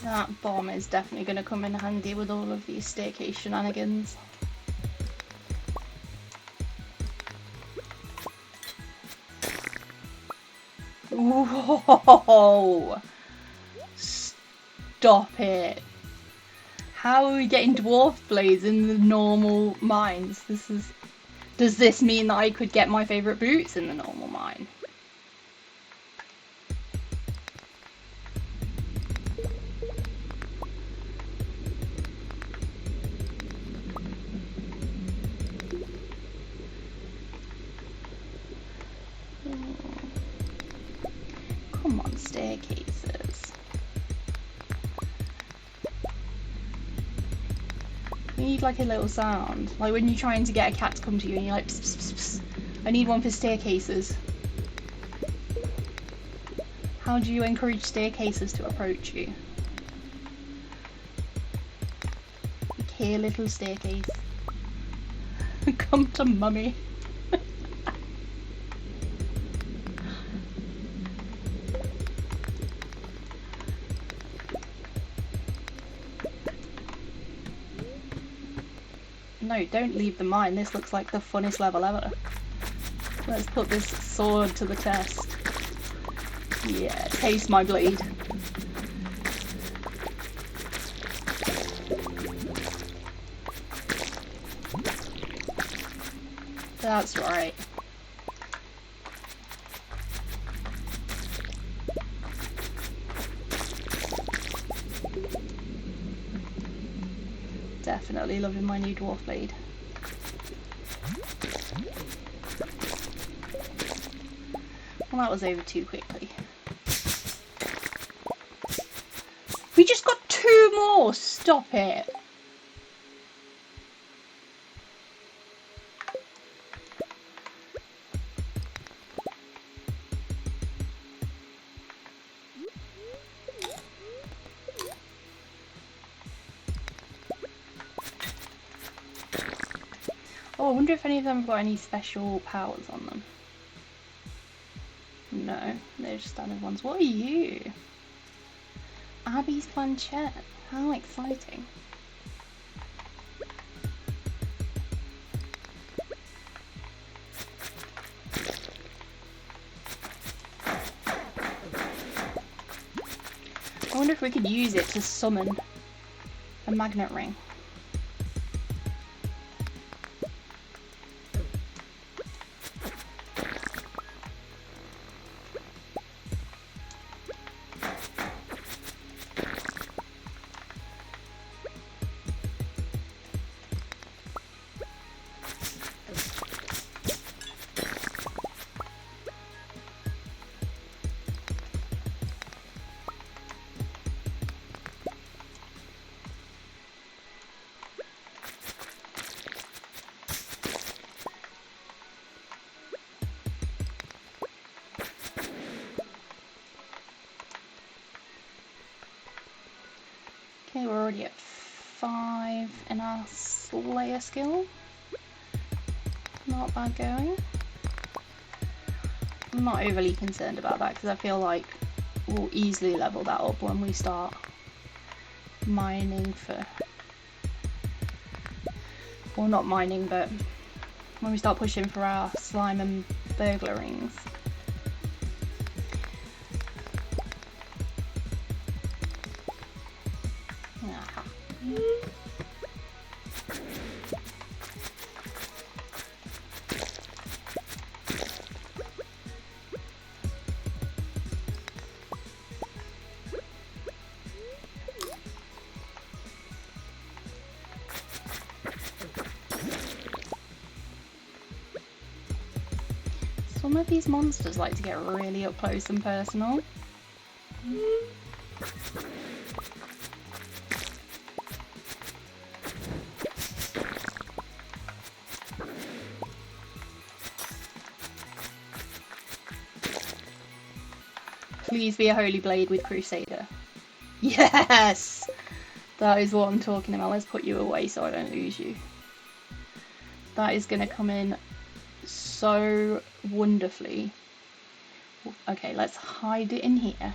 That bomb is definitely going to come in handy with all of these staircase shenanigans. Whoa! Stop it! How are we getting dwarf blades in the normal mines? Does this mean that I could get my favourite boots in the normal mine? Come on, staircases. You need like a little sound. Like when you're trying to get a cat to come to you and you're like, pss, pss, pss, pss. I need one for staircases. How do you encourage staircases to approach you? Like, here, little staircase. Come to mummy. No, don't leave the mine. This looks like the funnest level ever. Let's put this sword to the test. Yeah, taste my blade. That's right. Definitely loving my new dwarf blade. Well, that was over too quickly. We just got 2 more! Stop it! Oh, I wonder if any of them have got any special powers on them. No, they're just standard ones. What are you? Abby's planchette. How exciting. I wonder if we could use it to summon a magnet ring. Okay, we're already at 5 in our Slayer skill. Not bad going. I'm not overly concerned about that because I feel like we'll easily level that up when we start mining for... Well, not mining, but when we start pushing for our slime and burglar rings. Aha. Some of these monsters like to get really up close and personal. Please be a holy blade with Crusader. Yes! That is what I'm talking about. Let's put you away so I don't lose you. That is going to come in so wonderfully. Okay, let's hide it in here.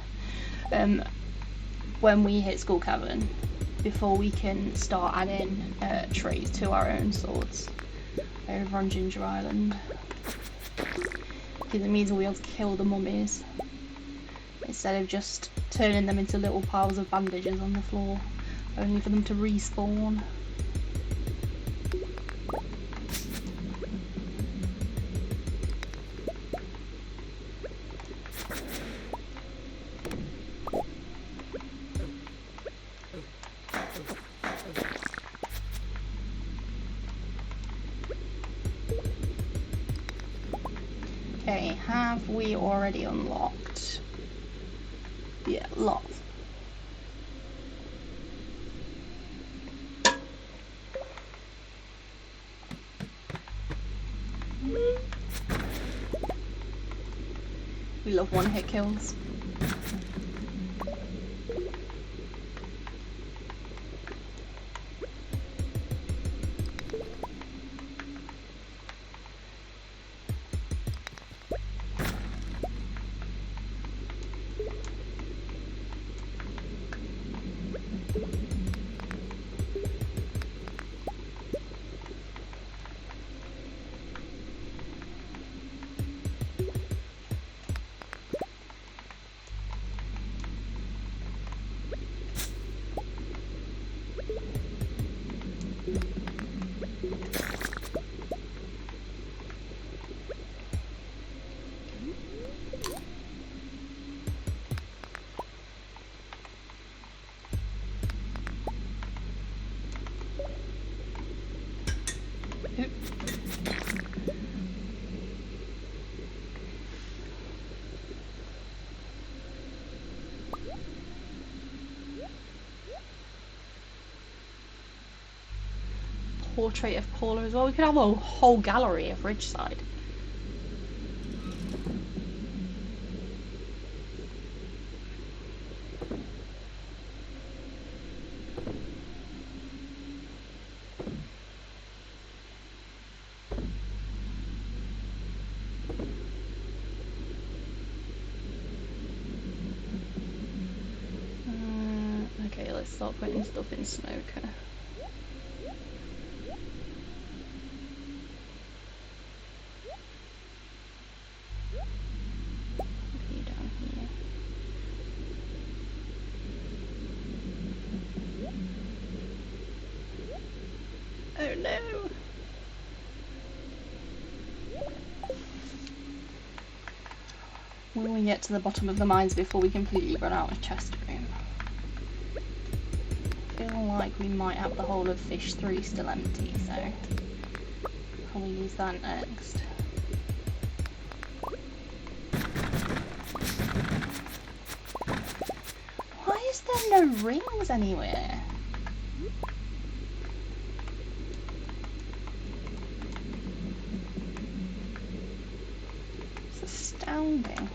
When we hit Skull Cavern, before we can start adding traits to our own swords over on Ginger Island. Because it means we'll be able to kill the mummies instead of just turning them into little piles of bandages on the floor, only for them to respawn. Okay, have we already unlocked? Yeah, lock. We love one-hit kills. Portrait of Paula as well. We could have a whole gallery of Ridgeside. Okay, let's start putting stuff in Smoker. Oh no! Will we get to the bottom of the mines before we completely run out of chest room? I feel like we might have the whole of Fish 3 still empty, so I'll use that next. Why is there no rings anywhere? It's astounding.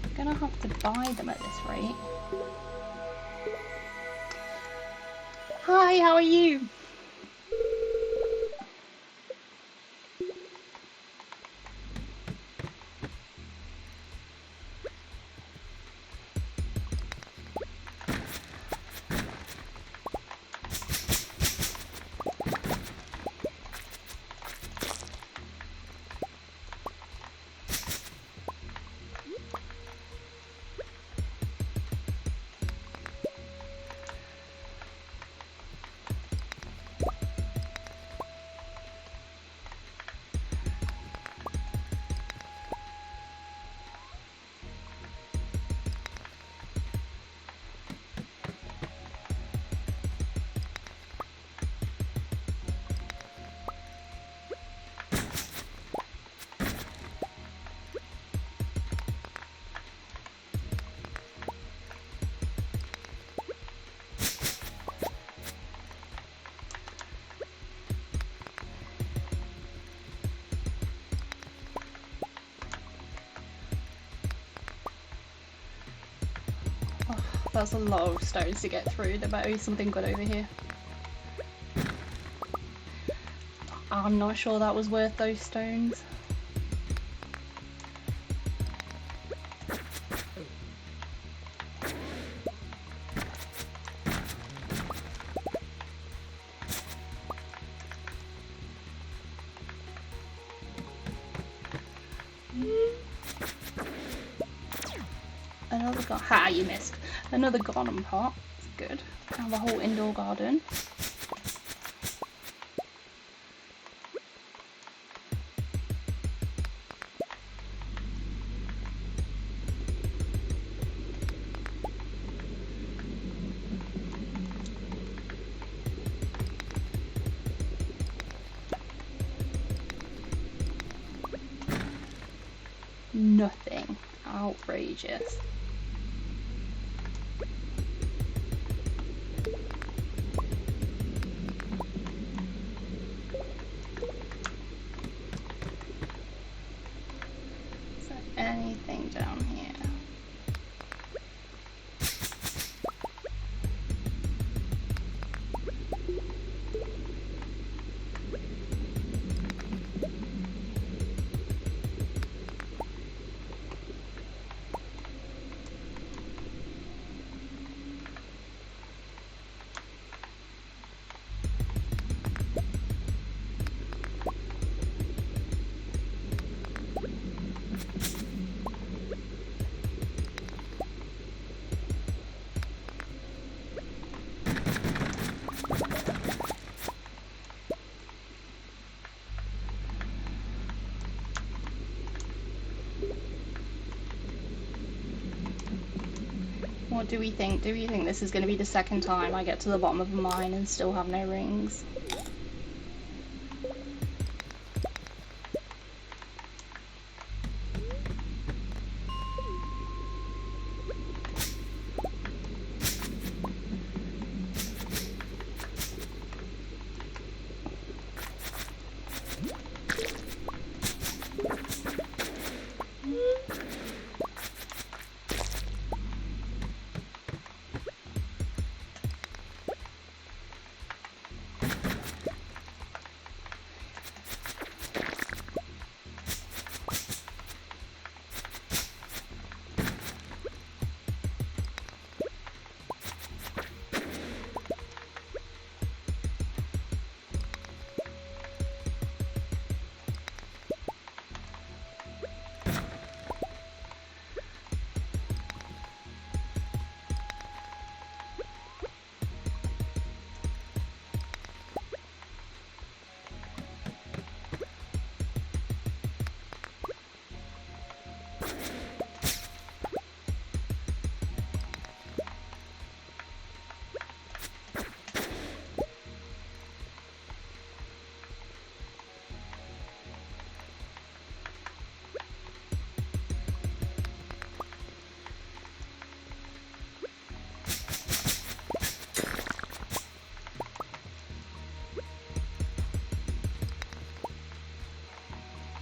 I'm gonna have to buy them at this rate. Hi, how are you? That's a lot of stones to get through. There better be something good over here. I'm not sure that was worth those stones. Another ha, you missed. Another garden pot. That's good. Have a whole indoor garden. Nothing. Outrageous. Is there anything down here? What do we think? Do we think this is going to be the second time I get to the bottom of a mine and still have no rings?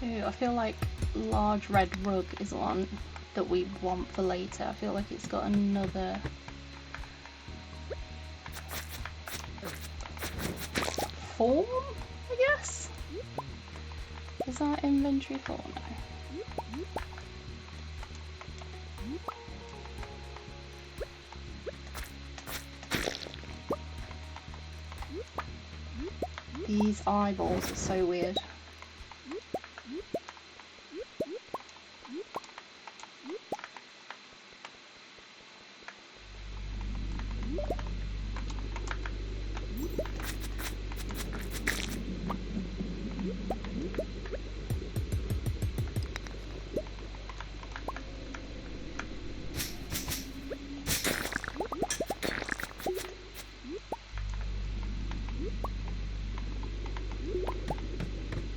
Ooh, I feel like large red rug is one that we want for later. I feel like it's got another form, I guess? Is that inventory form? No. These eyeballs are so weird.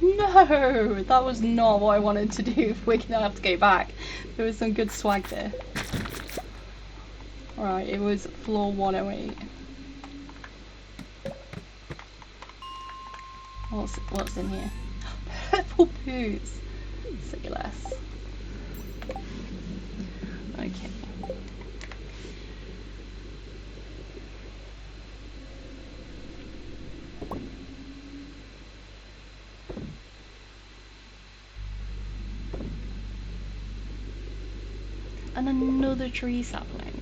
No, that was not what I wanted to do. We're gonna have to go back. There was some good swag there. Right, it was floor 108. What's in here? Purple boots. Say less. Okay. And another tree sapling.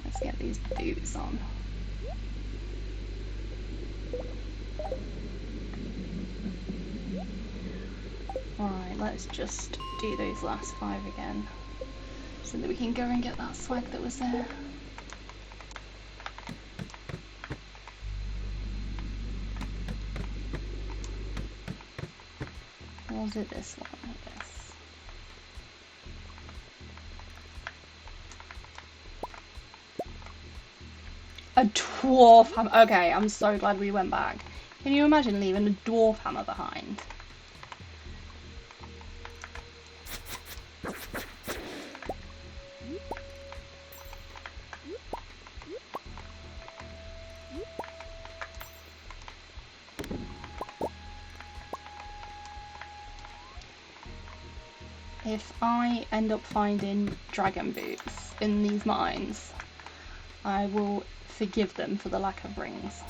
Let's get these boots on. Alright, let's just do those last 5 again, so that we can go and get that swag that was there. Or was it this one, I guess? A dwarf hammer. Okay, I'm so glad we went back. Can you imagine leaving a dwarf hammer behind? If I end up finding dragon boots in these mines, I will forgive them for the lack of rings.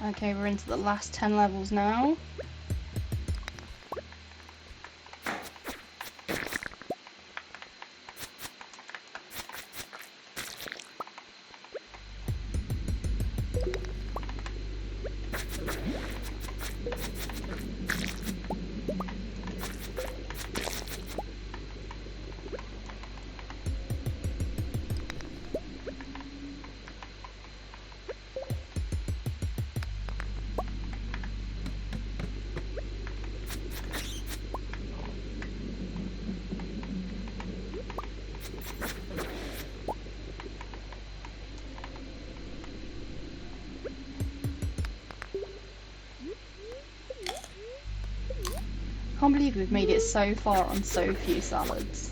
Okay, we're into the last 10 levels now. I can't believe we've made it so far on so few salads.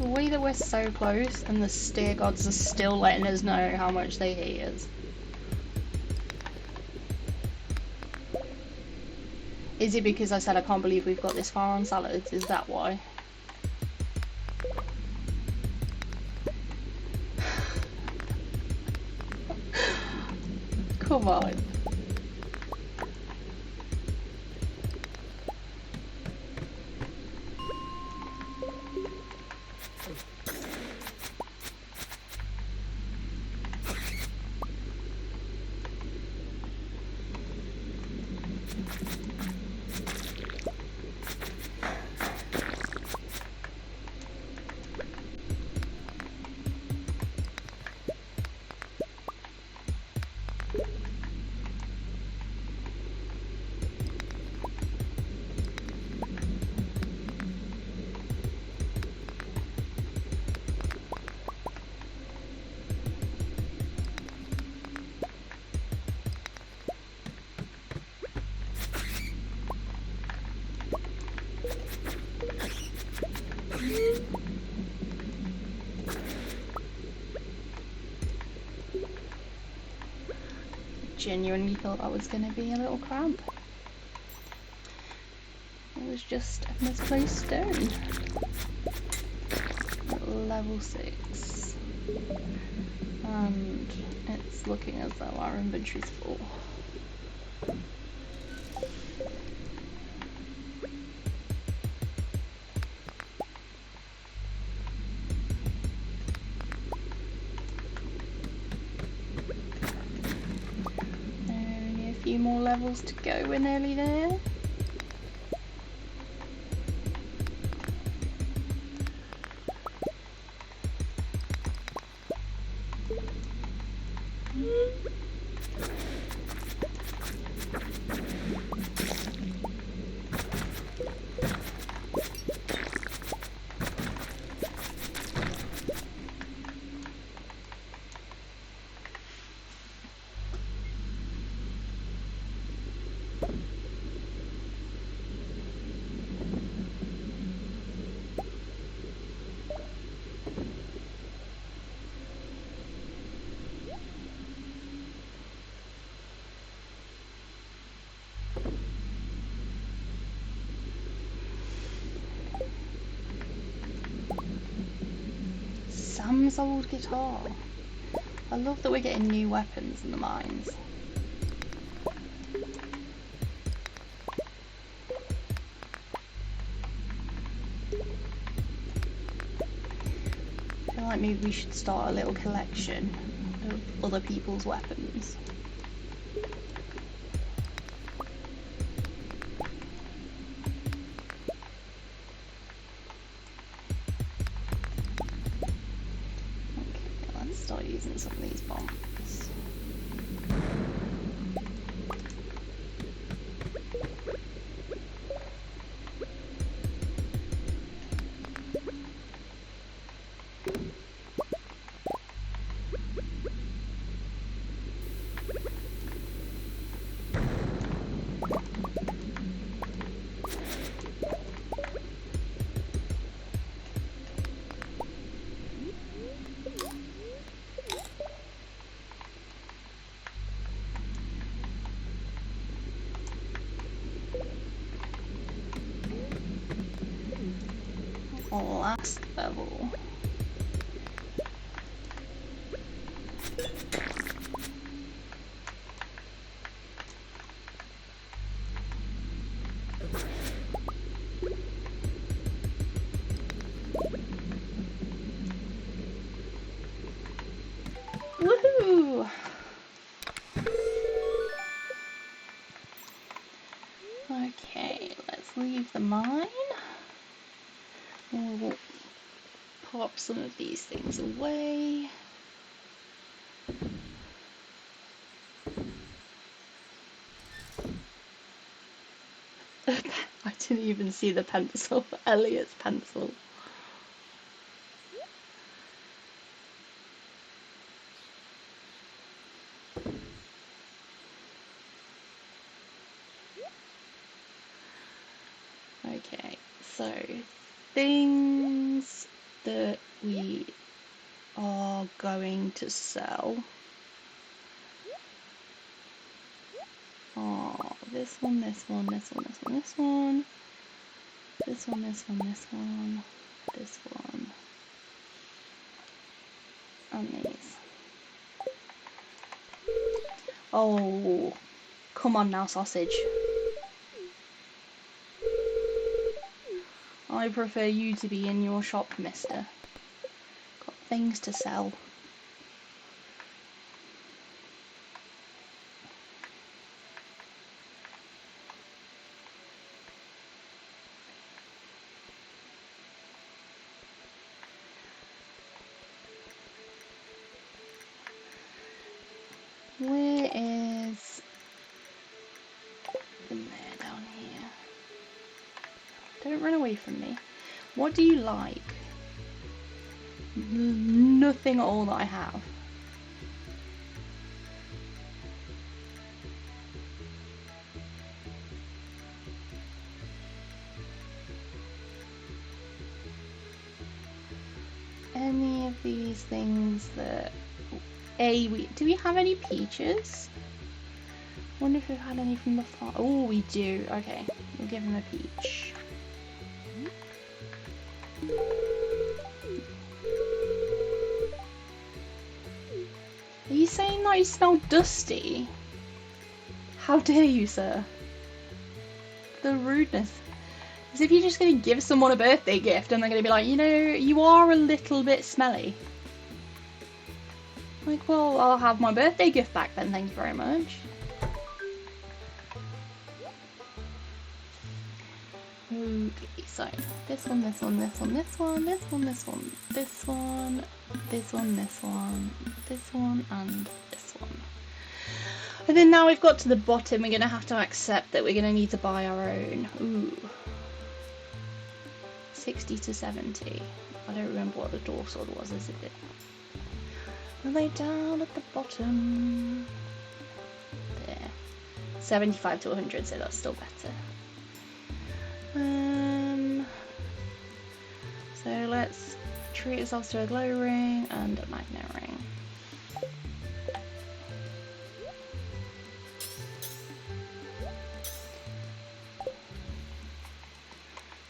The way that we're so close and the steer gods are still letting us know how much they hate us. Is it because I said I can't believe we've got this far on salads? Is that why? Come on. Genuinely thought that was going to be a little crab. It was just a misplaced stone. At level 6. And it's looking as though our inventory's full. Only a few more levels to go, we're nearly there. Sam's old guitar. I love that we're getting new weapons in the mines. I feel like maybe we should start a little collection of other people's weapons. Start using some of these bombs. Last level. Woohoo! Okay, let's leave the mine. We'll pop some of these things away. I didn't even see the pencil, Elliot's pencil. Okay, so things that we are going to sell are this one, this one, this one, this one, this one, this one, this one, this one, this one, and these. Oh, come on now, sausage. I prefer you to be in your shop, mister. Got things to sell. Where is... in there, down here. Don't run away from me. What do you like? Nothing at all that I have. Any of these things that... do we have any peaches? Wonder if we've had any from the farm. Oh, we do. Okay, we'll give him a peach. Are you saying that you smell dusty? How dare you, sir? The rudeness. As if you're just going to give someone a birthday gift and they're going to be like, you know, you are a little bit smelly. Like, well, I'll have my birthday gift back then, thank you very much. Okay, so this one, this one, this one, this one, this one, this one, this one, this one, this one, this one, and this one. And then now we've got to the bottom, we're going to have to accept that we're going to need to buy our own. Ooh. 60 to 70. I don't remember what the door sword was, is it? Are they down at the bottom? There. 75 to 100, so that's still better. So let's treat ourselves to a glow ring and a magnet ring.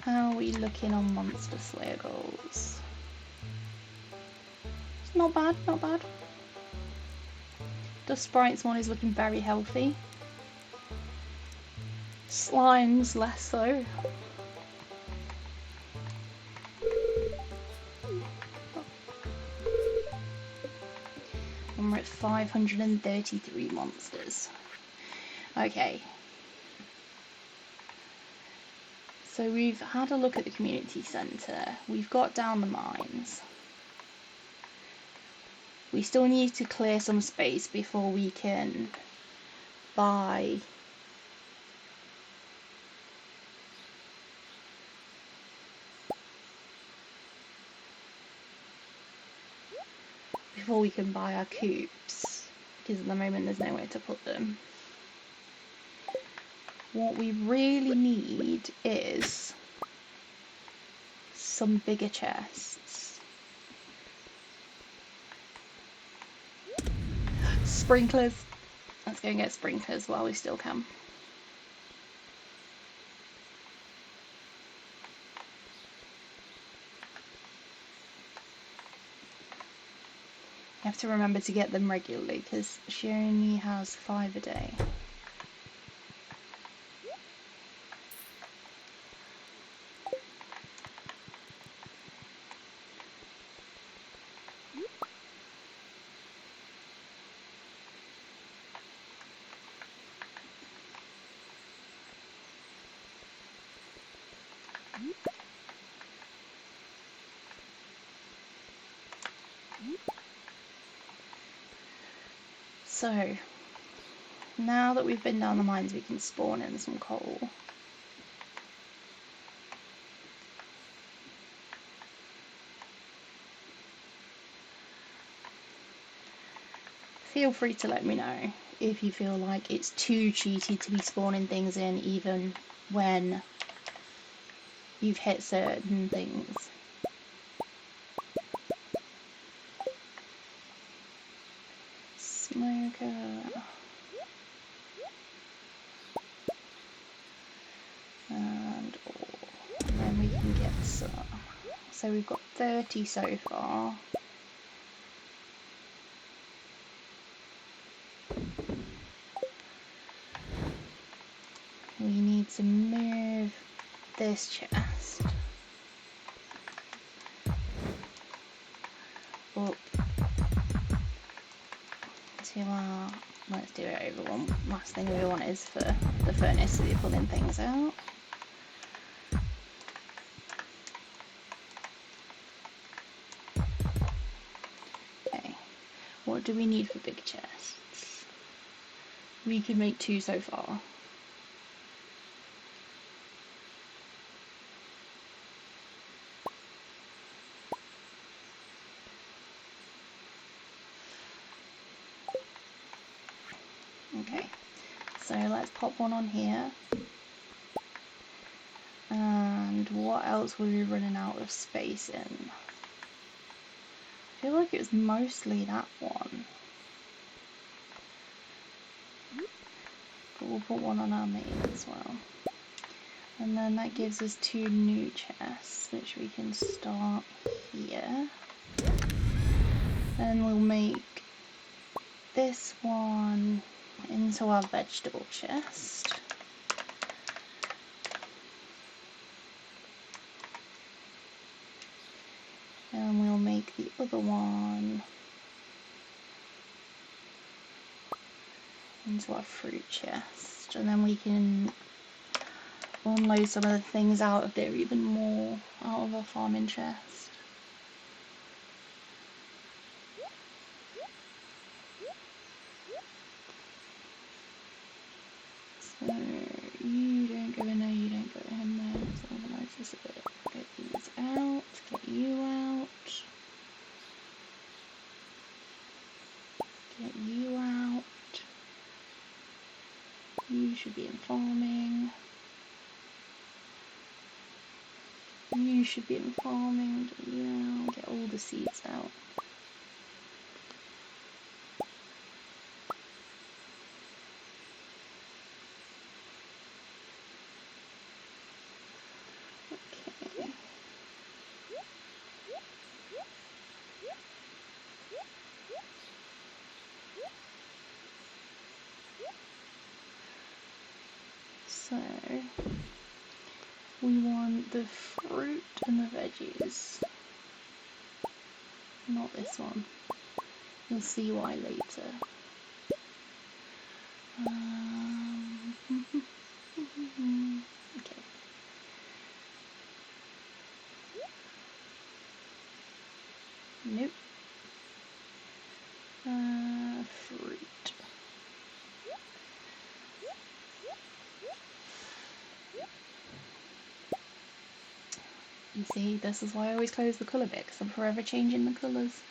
How are we looking on Monster Slayer goals? It's not bad, not bad. Dust Sprite's one is looking very healthy. Slime's less so. And we're at 533 monsters. Okay. So we've had a look at the community centre. We've got down the mines. We still need to clear some space before we can buy our coops, because at the moment there's nowhere to put them. What we really need is some bigger chests. Sprinklers. Let's go and get sprinklers while we still can. You have to remember to get them regularly because she only has 5 a day. So, now that we've been down the mines, we can spawn in some coal. Feel free to let me know if you feel like it's too cheaty to be spawning things in even when you've hit certain things. And then we can get some. So we've got 30 so far. We need to move this chest up to our, let's do it over one. Last thing we want is for the furnace to be pulling things out. Okay, what do we need for big chests? We can make 2 so far. Okay, so let's pop one on here. And what else were we running out of space in? I feel like it was mostly that one. But we'll put one on our main as well. And then that gives us 2 new chests, which we can start here. And we'll make this one into our vegetable chest. And we'll make the other one into our fruit chest. And then we can unload some of the things out of there even more, out of our farming chest. So you don't go in there, you don't go in there. Let's organise this a bit. Get these out, get you out. Get you out. You should be in farming. You should be in farming. Get you out. Get all the seeds out. Okay. So we want the fruit and the veggies. Not this one. You'll see why later. Okay. Nope. Fruit. You see, this is why I always close the colour bit, because I'm forever changing the colours.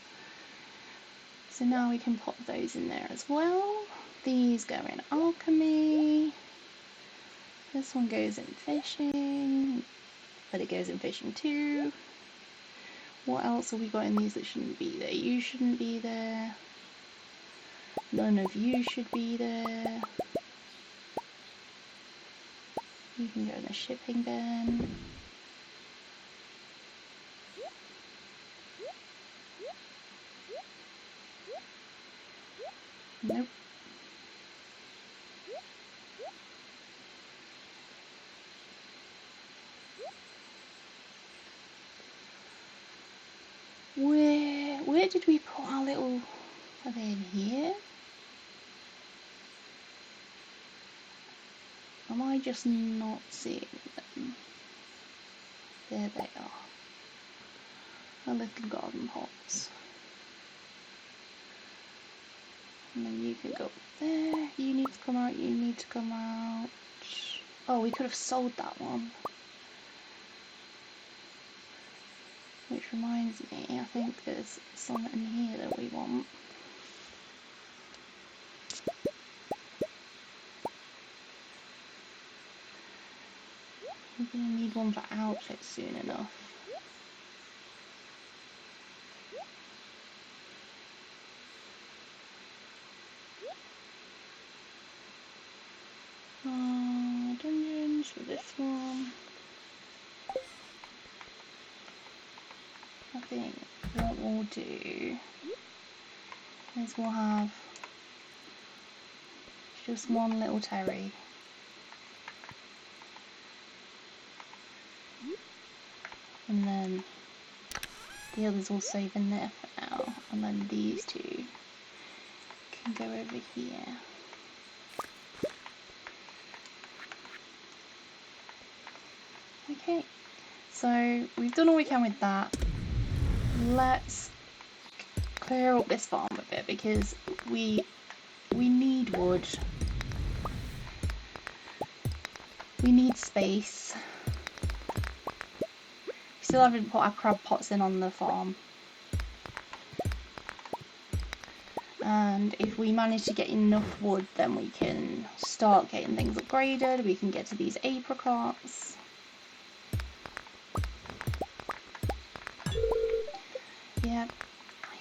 So now we can pop those in there as well. These go in alchemy. This one goes in fishing, but it goes in fishing too. What else have we got in these that shouldn't be there? You shouldn't be there. None of you should be there. You can go in the shipping bin. Nope. Where did we put our little... Are they in here? Am I just not seeing them? There they are. Our little garden pots. And then you can go there. You need to come out, you need to come out. Oh, we could have sold that one. Which reminds me, I think there's some in here that we want. We're going to need one for outfits soon enough. change for this one. I think what we'll do is we'll have just one little Terry. And then the others will save in there for now. And then these two can go over here. Okay, so we've done all we can with that. Let's clear up this farm a bit because we need wood. We need space. We still haven't put our crab pots in on the farm. And if we manage to get enough wood, then we can start getting things upgraded. We can get to these apricots. Yep,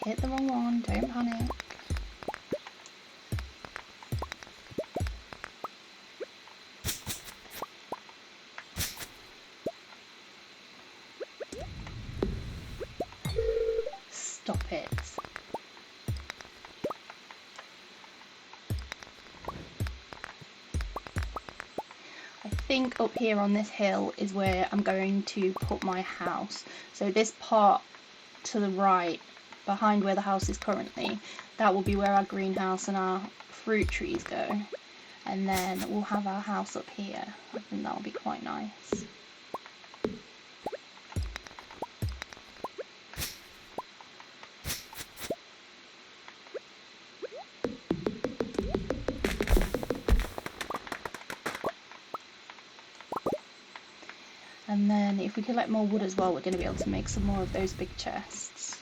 I hit the wrong one, don't panic. Stop it. I think up here on this hill is where I'm going to put my house. So this part to the right, behind where the house is currently, that will be where our greenhouse and our fruit trees go. And then we'll have our house up here. I think that'll be quite nice. And then if we collect more wood as well, we're going to be able to make some more of those big chests,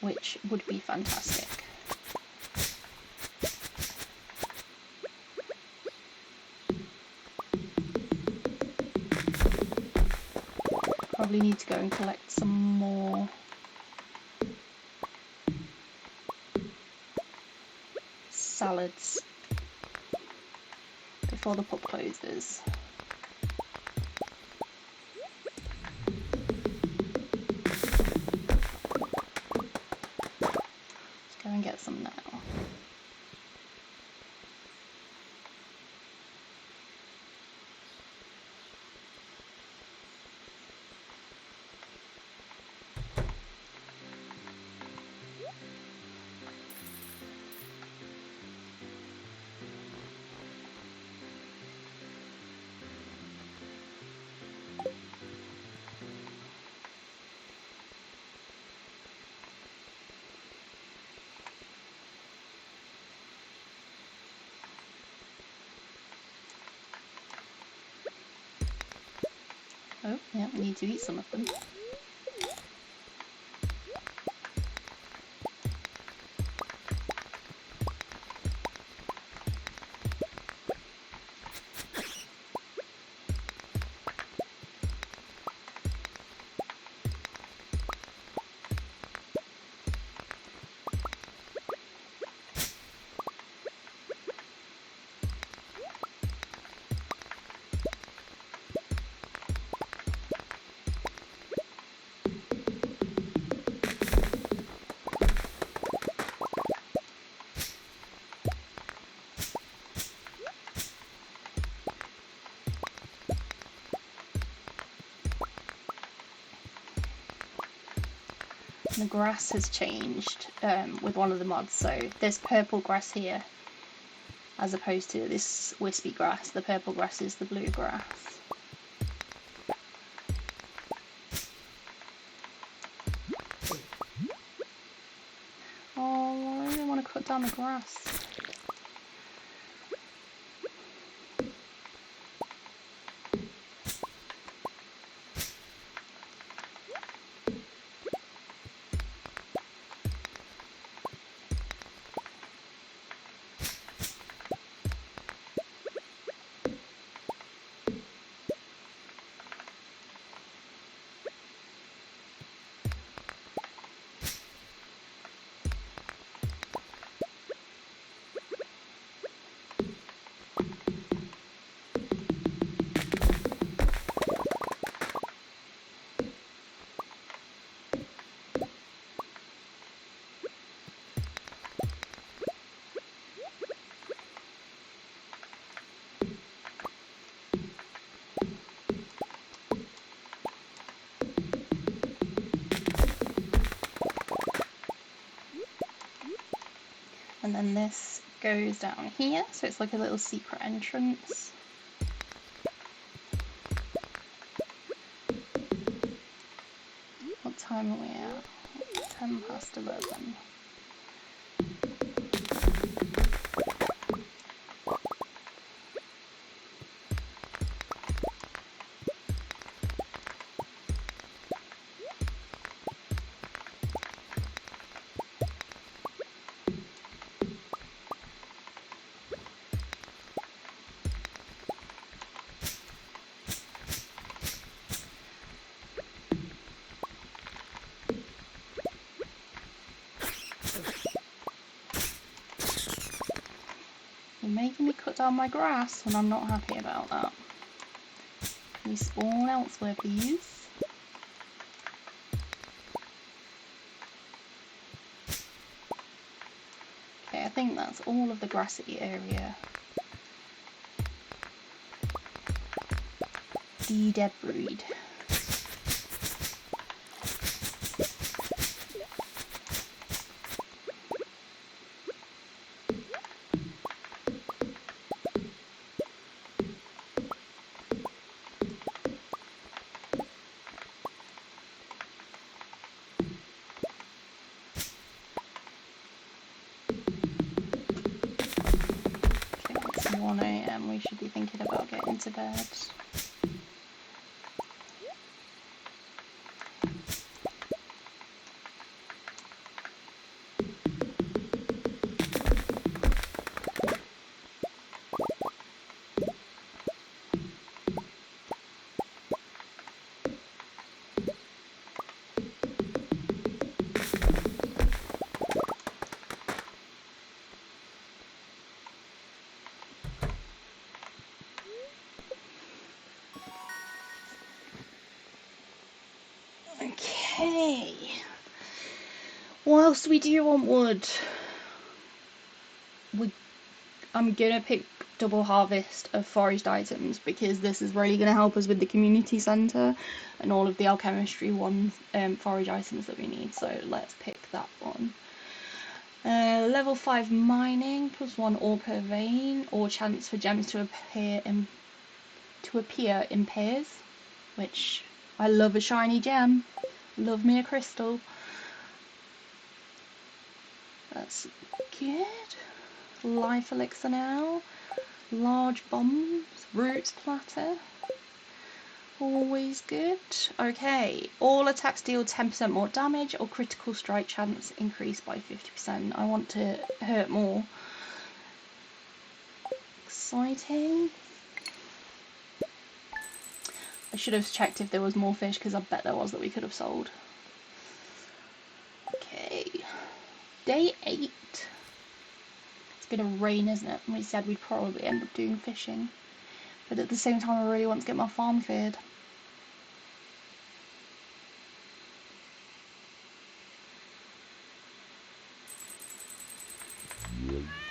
which would be fantastic. Probably need to go and collect some more salads before the pub closes. Let's go and get some now. Oh, yeah, we need to eat some of them. The grass has changed with one of the mods, so there's purple grass here as opposed to this wispy grass. The purple grass is the blue grass. Oh, I really want to cut down the grass. then this goes down here, so it's like a little secret entrance. What time are we at? 10 past 11. You're making me cut down my grass and I'm not happy about that. Can we spawn elsewhere, please? Okay, I think that's all of the grassy area. De-debrid. It's 1 AM, we should be thinking about getting to bed. Okay. Whilst we do want wood, I'm gonna pick double harvest of foraged items because this is really gonna help us with the community centre and all of the alchemistry forage items that we need. So let's pick that one. Level 5 mining +1 ore per vein, or chance for gems to appear in pairs, which I love a shiny gem. Love me a crystal. That's good. Life elixir now. Large bombs. Roots platter. Always good. Okay. All attacks deal 10% more damage, or critical strike chance increased by 50%. I want to hurt more. Exciting. I should have checked if there was more fish, because I bet there was that we could have sold. Okay. Day 8. It's gonna rain, isn't it? We said we'd probably end up doing fishing. But at the same time, I really want to get my farm cleared.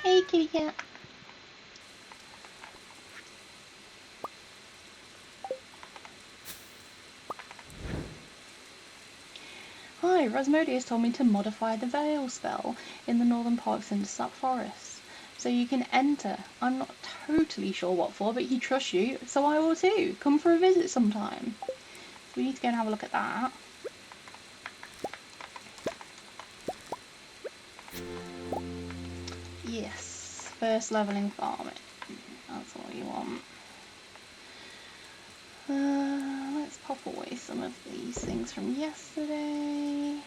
Hey, kitty cat. Hi, Rasmodius told me to modify the Veil spell in the Northern Parks and Sap Forest, so you can enter. I'm not totally sure what for, but he trusts you, so I will too. Come for a visit sometime. So we need to go and have a look at that. Yes, first leveling farming. That's what you want. Let's pop away some of these things from yesterday.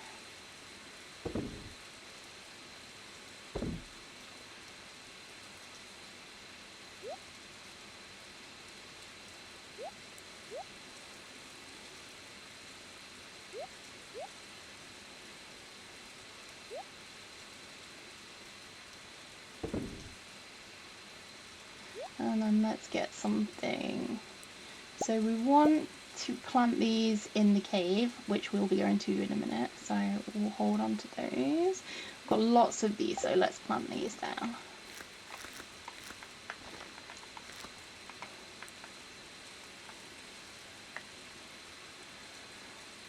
And then let's get something. So we want to plant these in the cave, which we'll be going to in a minute, so we'll hold on to those. We've got lots of these, so let's plant these down.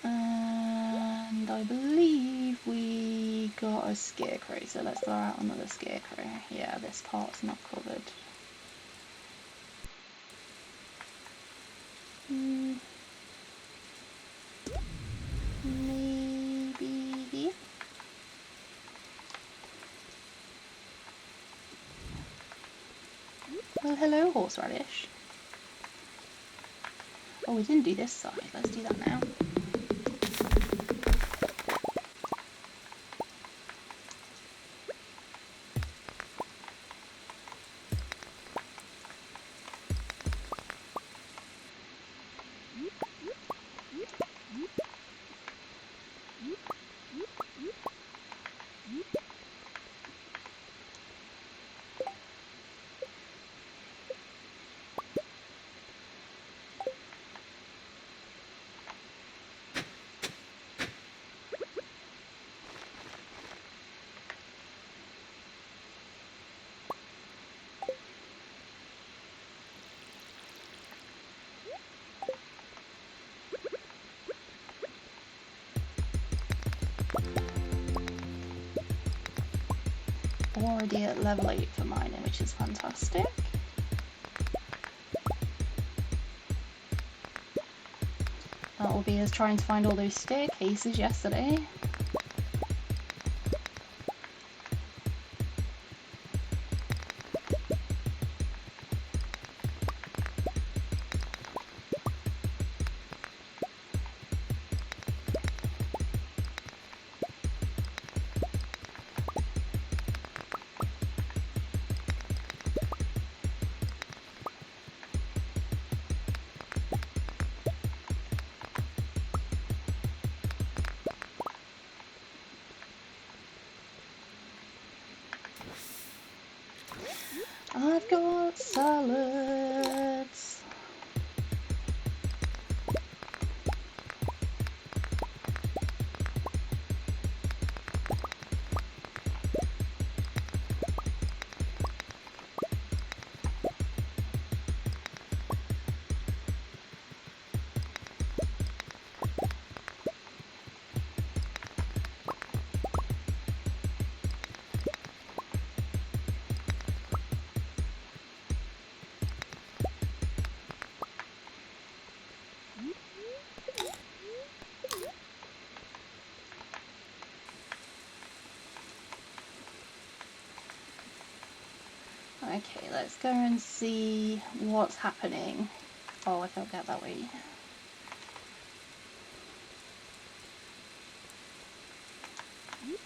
And I believe we got a scarecrow, so let's throw out another scarecrow. Yeah, this part's not covered. Maybe here? Well, hello, horseradish. Oh, we didn't do this side. Let's do that now. Already at level 8 for mining, which is fantastic. That will be us trying to find all those staircases yesterday. I've got salads. Okay, let's go and see what's happening. Oh, I can't get that way.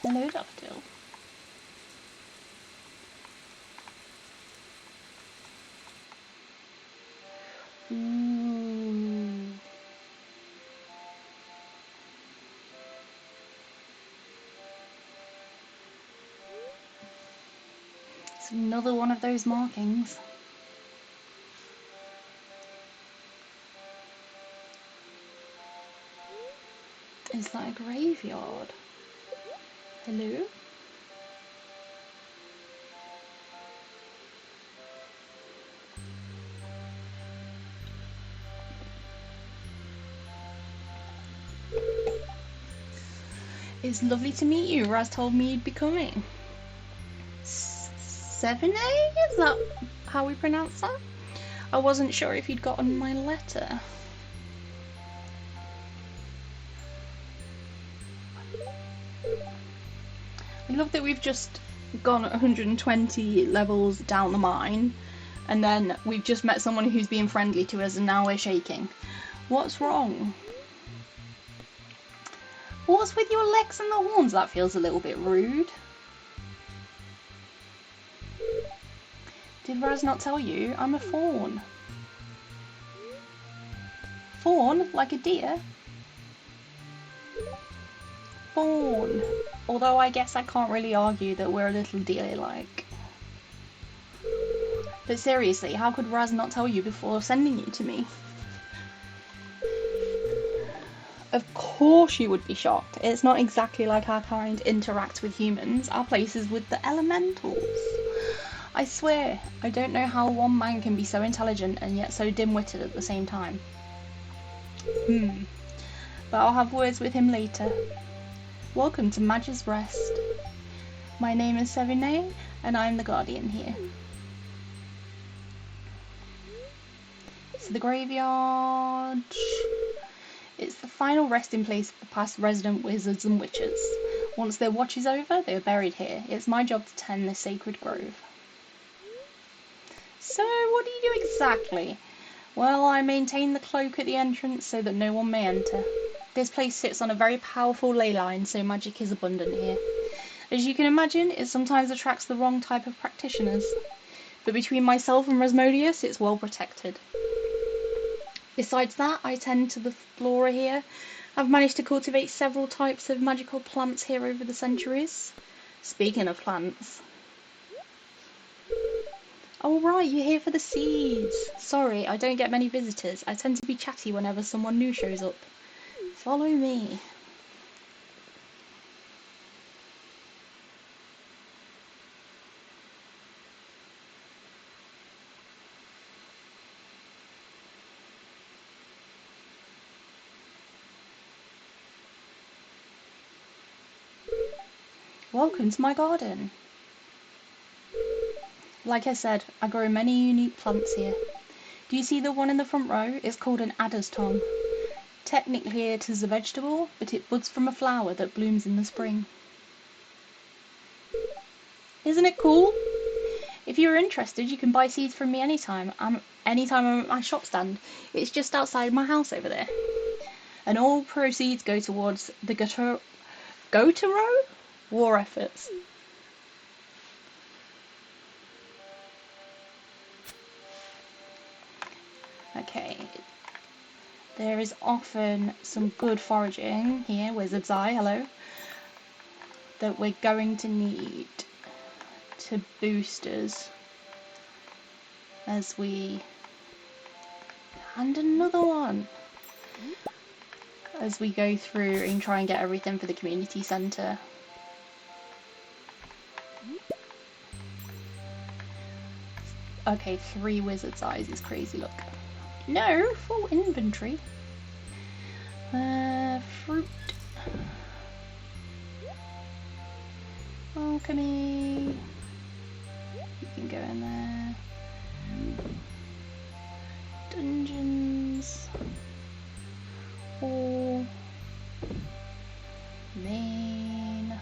Hello, Daffodil. Ooh. It's another one of those markings. Is that a graveyard? Hello? It's lovely to meet you. Raz told me you'd be coming. 7A? Is that how we pronounce that? I wasn't sure if you'd gotten my letter. I love that we've just gone 120 levels down the mine, and then we've just met someone who's being friendly to us, and now we're shaking. What's wrong? What's with your legs and the horns? That feels a little bit rude. Did Raz not tell you? I'm a fawn. Fawn? Like a deer? Fawn. Although I guess I can't really argue that we're a little deer-like. But seriously, how could Raz not tell you before sending you to me? Of course you would be shocked. It's not exactly like our kind interacts with humans. Our place is with the elementals. I swear, I don't know how one man can be so intelligent and yet so dim-witted at the same time. But I'll have words with him later. Welcome to Madge's Rest. My name is Sevigny, and I'm the guardian here. So the graveyard... It's the final resting place of the past resident wizards and witches. Once their watch is over, they are buried here. It's my job to tend this sacred grove. So, what do you do exactly? Well, I maintain the cloak at the entrance so that no one may enter. This place sits on a very powerful ley line, so magic is abundant here. As you can imagine, it sometimes attracts the wrong type of practitioners. But between myself and Rasmodius, it's well protected. Besides that, I tend to the flora here. I've managed to cultivate several types of magical plants here over the centuries. Speaking of plants... Oh right, you're here for the seeds. Sorry, I don't get many visitors. I tend to be chatty whenever someone new shows up. Follow me. Welcome to my garden. Like I said, I grow many unique plants here. Do you see the one in the front row? It's called an adder's tongue. Technically it is a vegetable, but it buds from a flower that blooms in the spring. Isn't it cool? If you're interested, you can buy seeds from me anytime. Anytime I'm at my shop stand. It's just outside my house over there. And all proceeds go towards the Gotaro war efforts. Okay. There is often some good foraging here, Wizard's Eye, hello, that we're going to need to boost us as we... And another one! As we go through and try and get everything for the community centre. Okay, 3 Wizard's Eyes is crazy, look. No, full inventory. Fruit. Alchemy. You can go in there. Dungeons. Or main.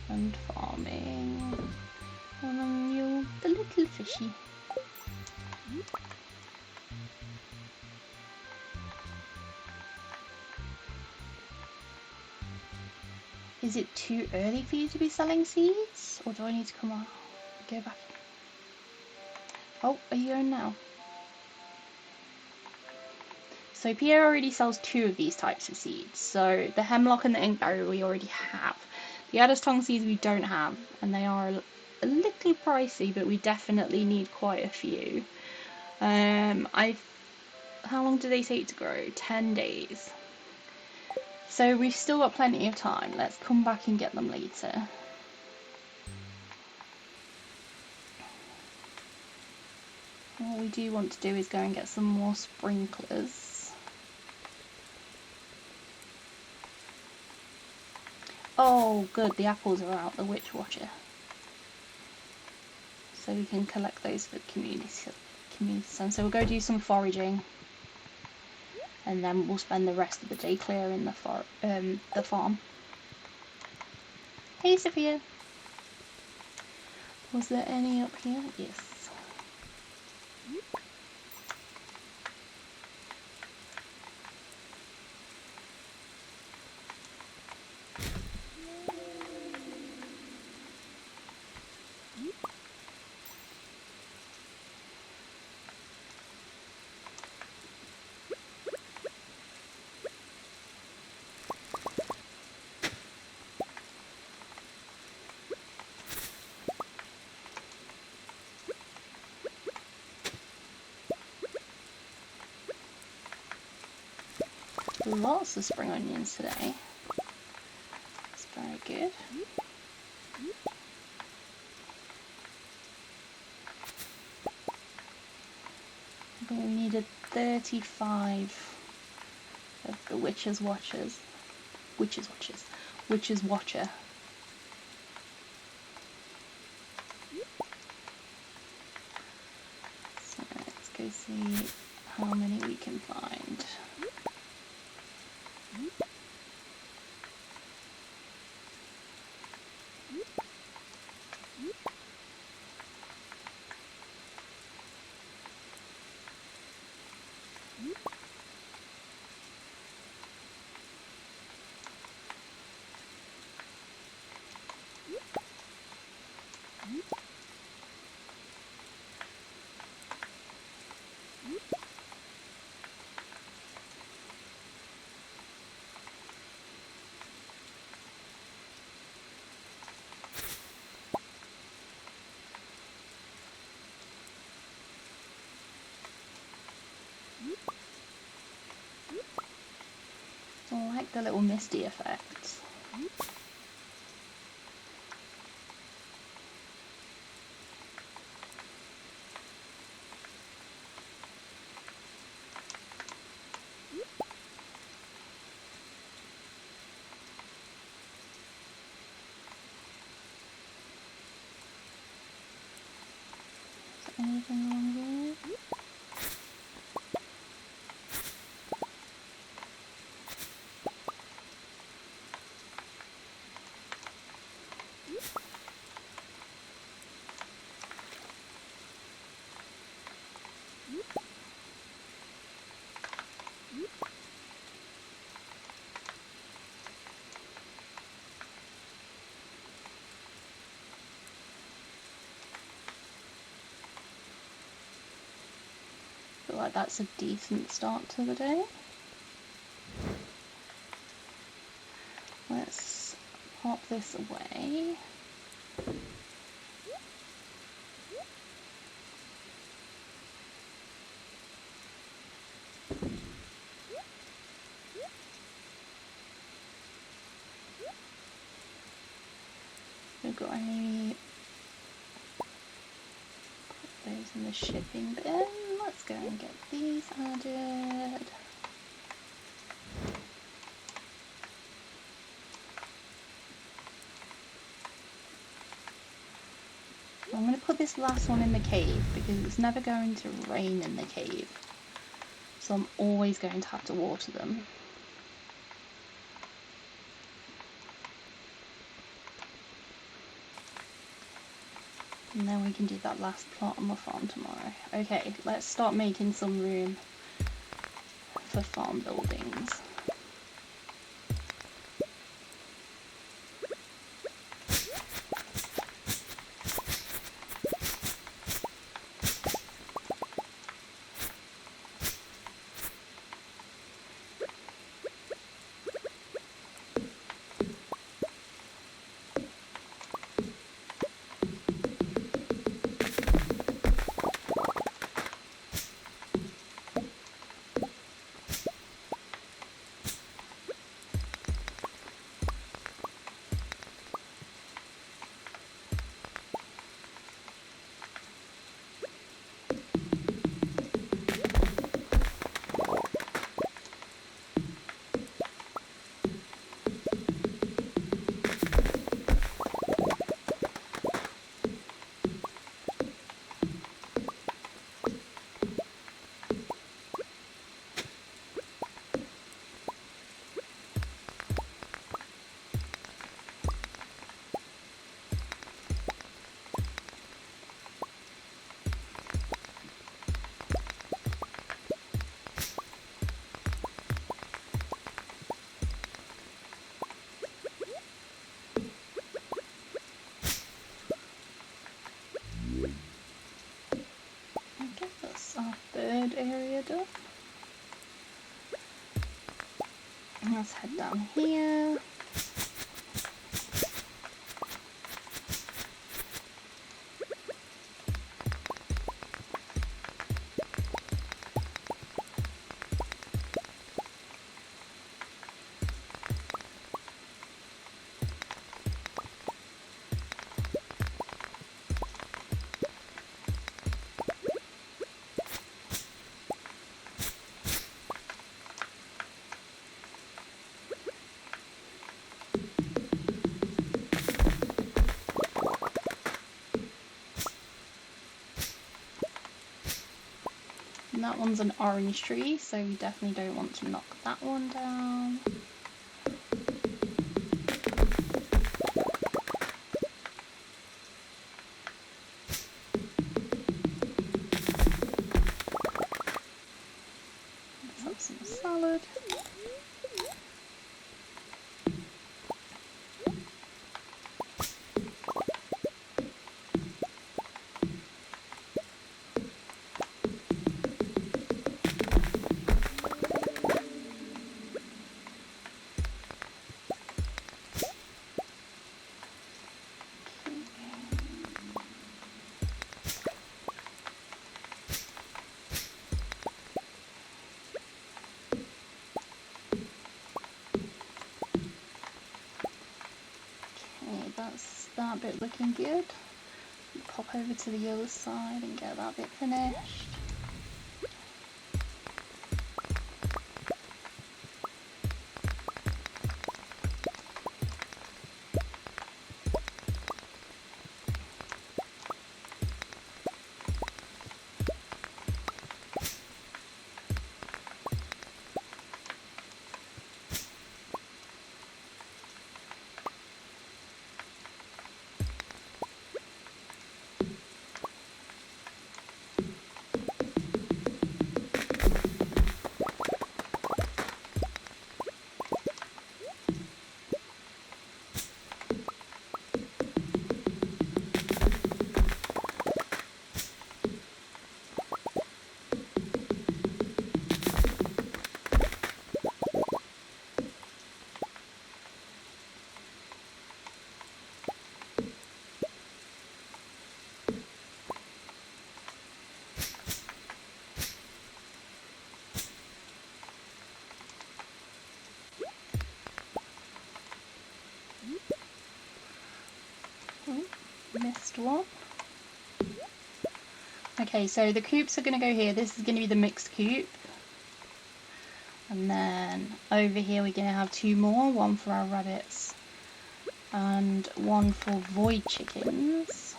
And farming. And then you're the little fishy. Is it too early for you to be selling seeds? Or do I need to come out? Go back. Oh, are you going now? So Pierre already sells 2 of these types of seeds. So the hemlock and the inkberry we already have. The adder's tongue seeds we don't have. And they are a little pricey, but we definitely need quite a few. How long do they take to grow? 10 days. So we've still got plenty of time. Let's come back and get them later. What we do want to do is go and get some more sprinklers. Oh good, the apples are out, the Witch Watcher. So we can collect those for community centre. So we'll go do some foraging. And then we'll spend the rest of the day clearing the farm. Hey Sophia! Was there any up here? Yes. Lots of spring onions today. That's very good. But we needed 35 of the Witch's Watcher. go see how many we can find. I like the little misty effects. Is there anything wrong there? Feel like that's a decent start to the day. Let's pop this away. We've got any, put those in the shipping bin. Let's go and get these added. I'm going to put this last one in the cave because it's never going to rain in the cave, so I'm always going to have to water them. And then we can do that last plot on the farm tomorrow. Okay, let's start making some room for farm buildings. Area done. Let's head down here. And that one's an orange tree, so we definitely don't want to knock that one down. Let's have some salad. That's that bit looking good. Pop over to the other side and get that bit finished. Missed one. Okay, so the coops are going to go here. This is going to be the mixed coop. And then over here we're going to have two more, one for our rabbits and one for void chickens.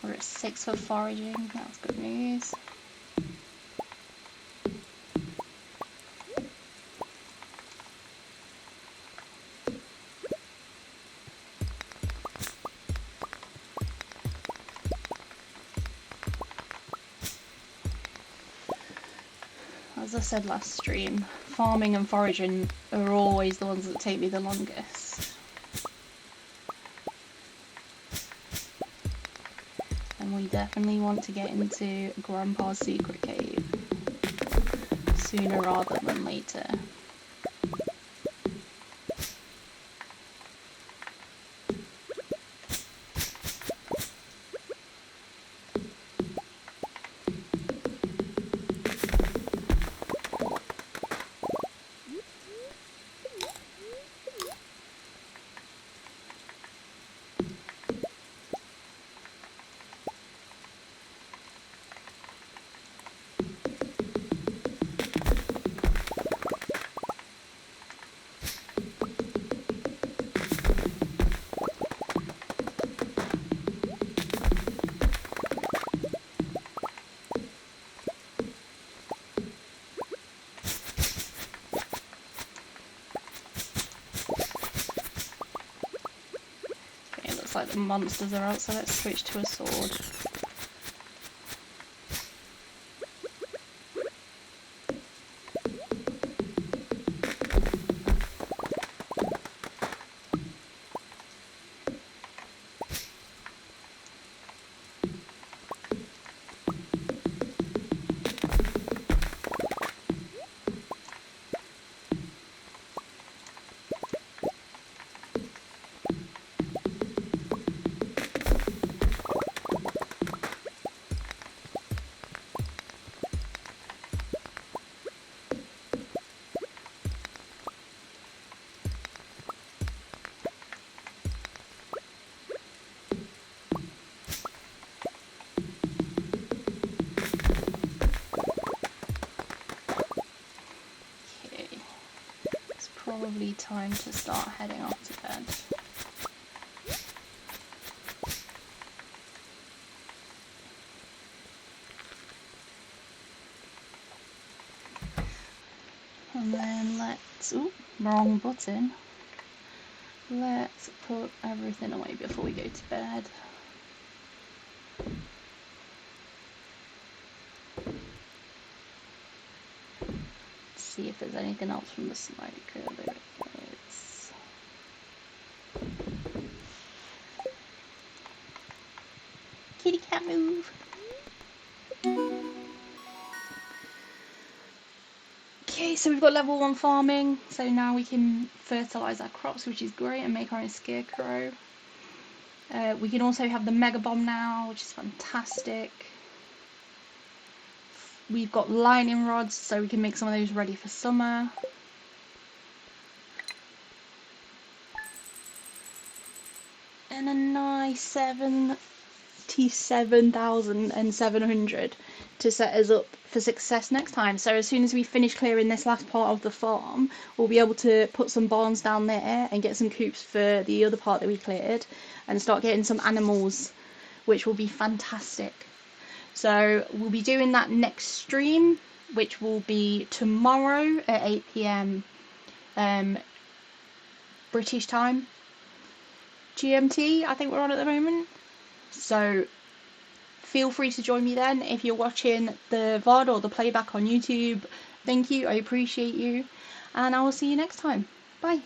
We're at 6 for foraging, that's good news. As I said last stream, farming and foraging are always the ones that take me the longest. And we definitely want to get into Grandpa's secret cave sooner rather than later. Like the monsters are out, so let's switch to a sword. time to start heading off to bed. And then let's, ooh, wrong button. Let's put everything away before we go to bed. See if there's anything else from the smoker. There it is. Kitty cat move. Okay, so we've got level 1 farming, so now we can fertilise our crops, which is great, and make our own scarecrow. We can also have the mega bomb now, which is fantastic. We've got lining rods, so we can make some of those ready for summer. And a nice 77,700 to set us up for success next time. So as soon as we finish clearing this last part of the farm, we'll be able to put some barns down there and get some coops for the other part that we cleared and start getting some animals, which will be fantastic. So we'll be doing that next stream, which will be tomorrow at 8 PM British time. GMT, I think we're on at the moment. So feel free to join me then. If you're watching the VOD or the playback on YouTube, thank you, I appreciate you. And I will see you next time. Bye.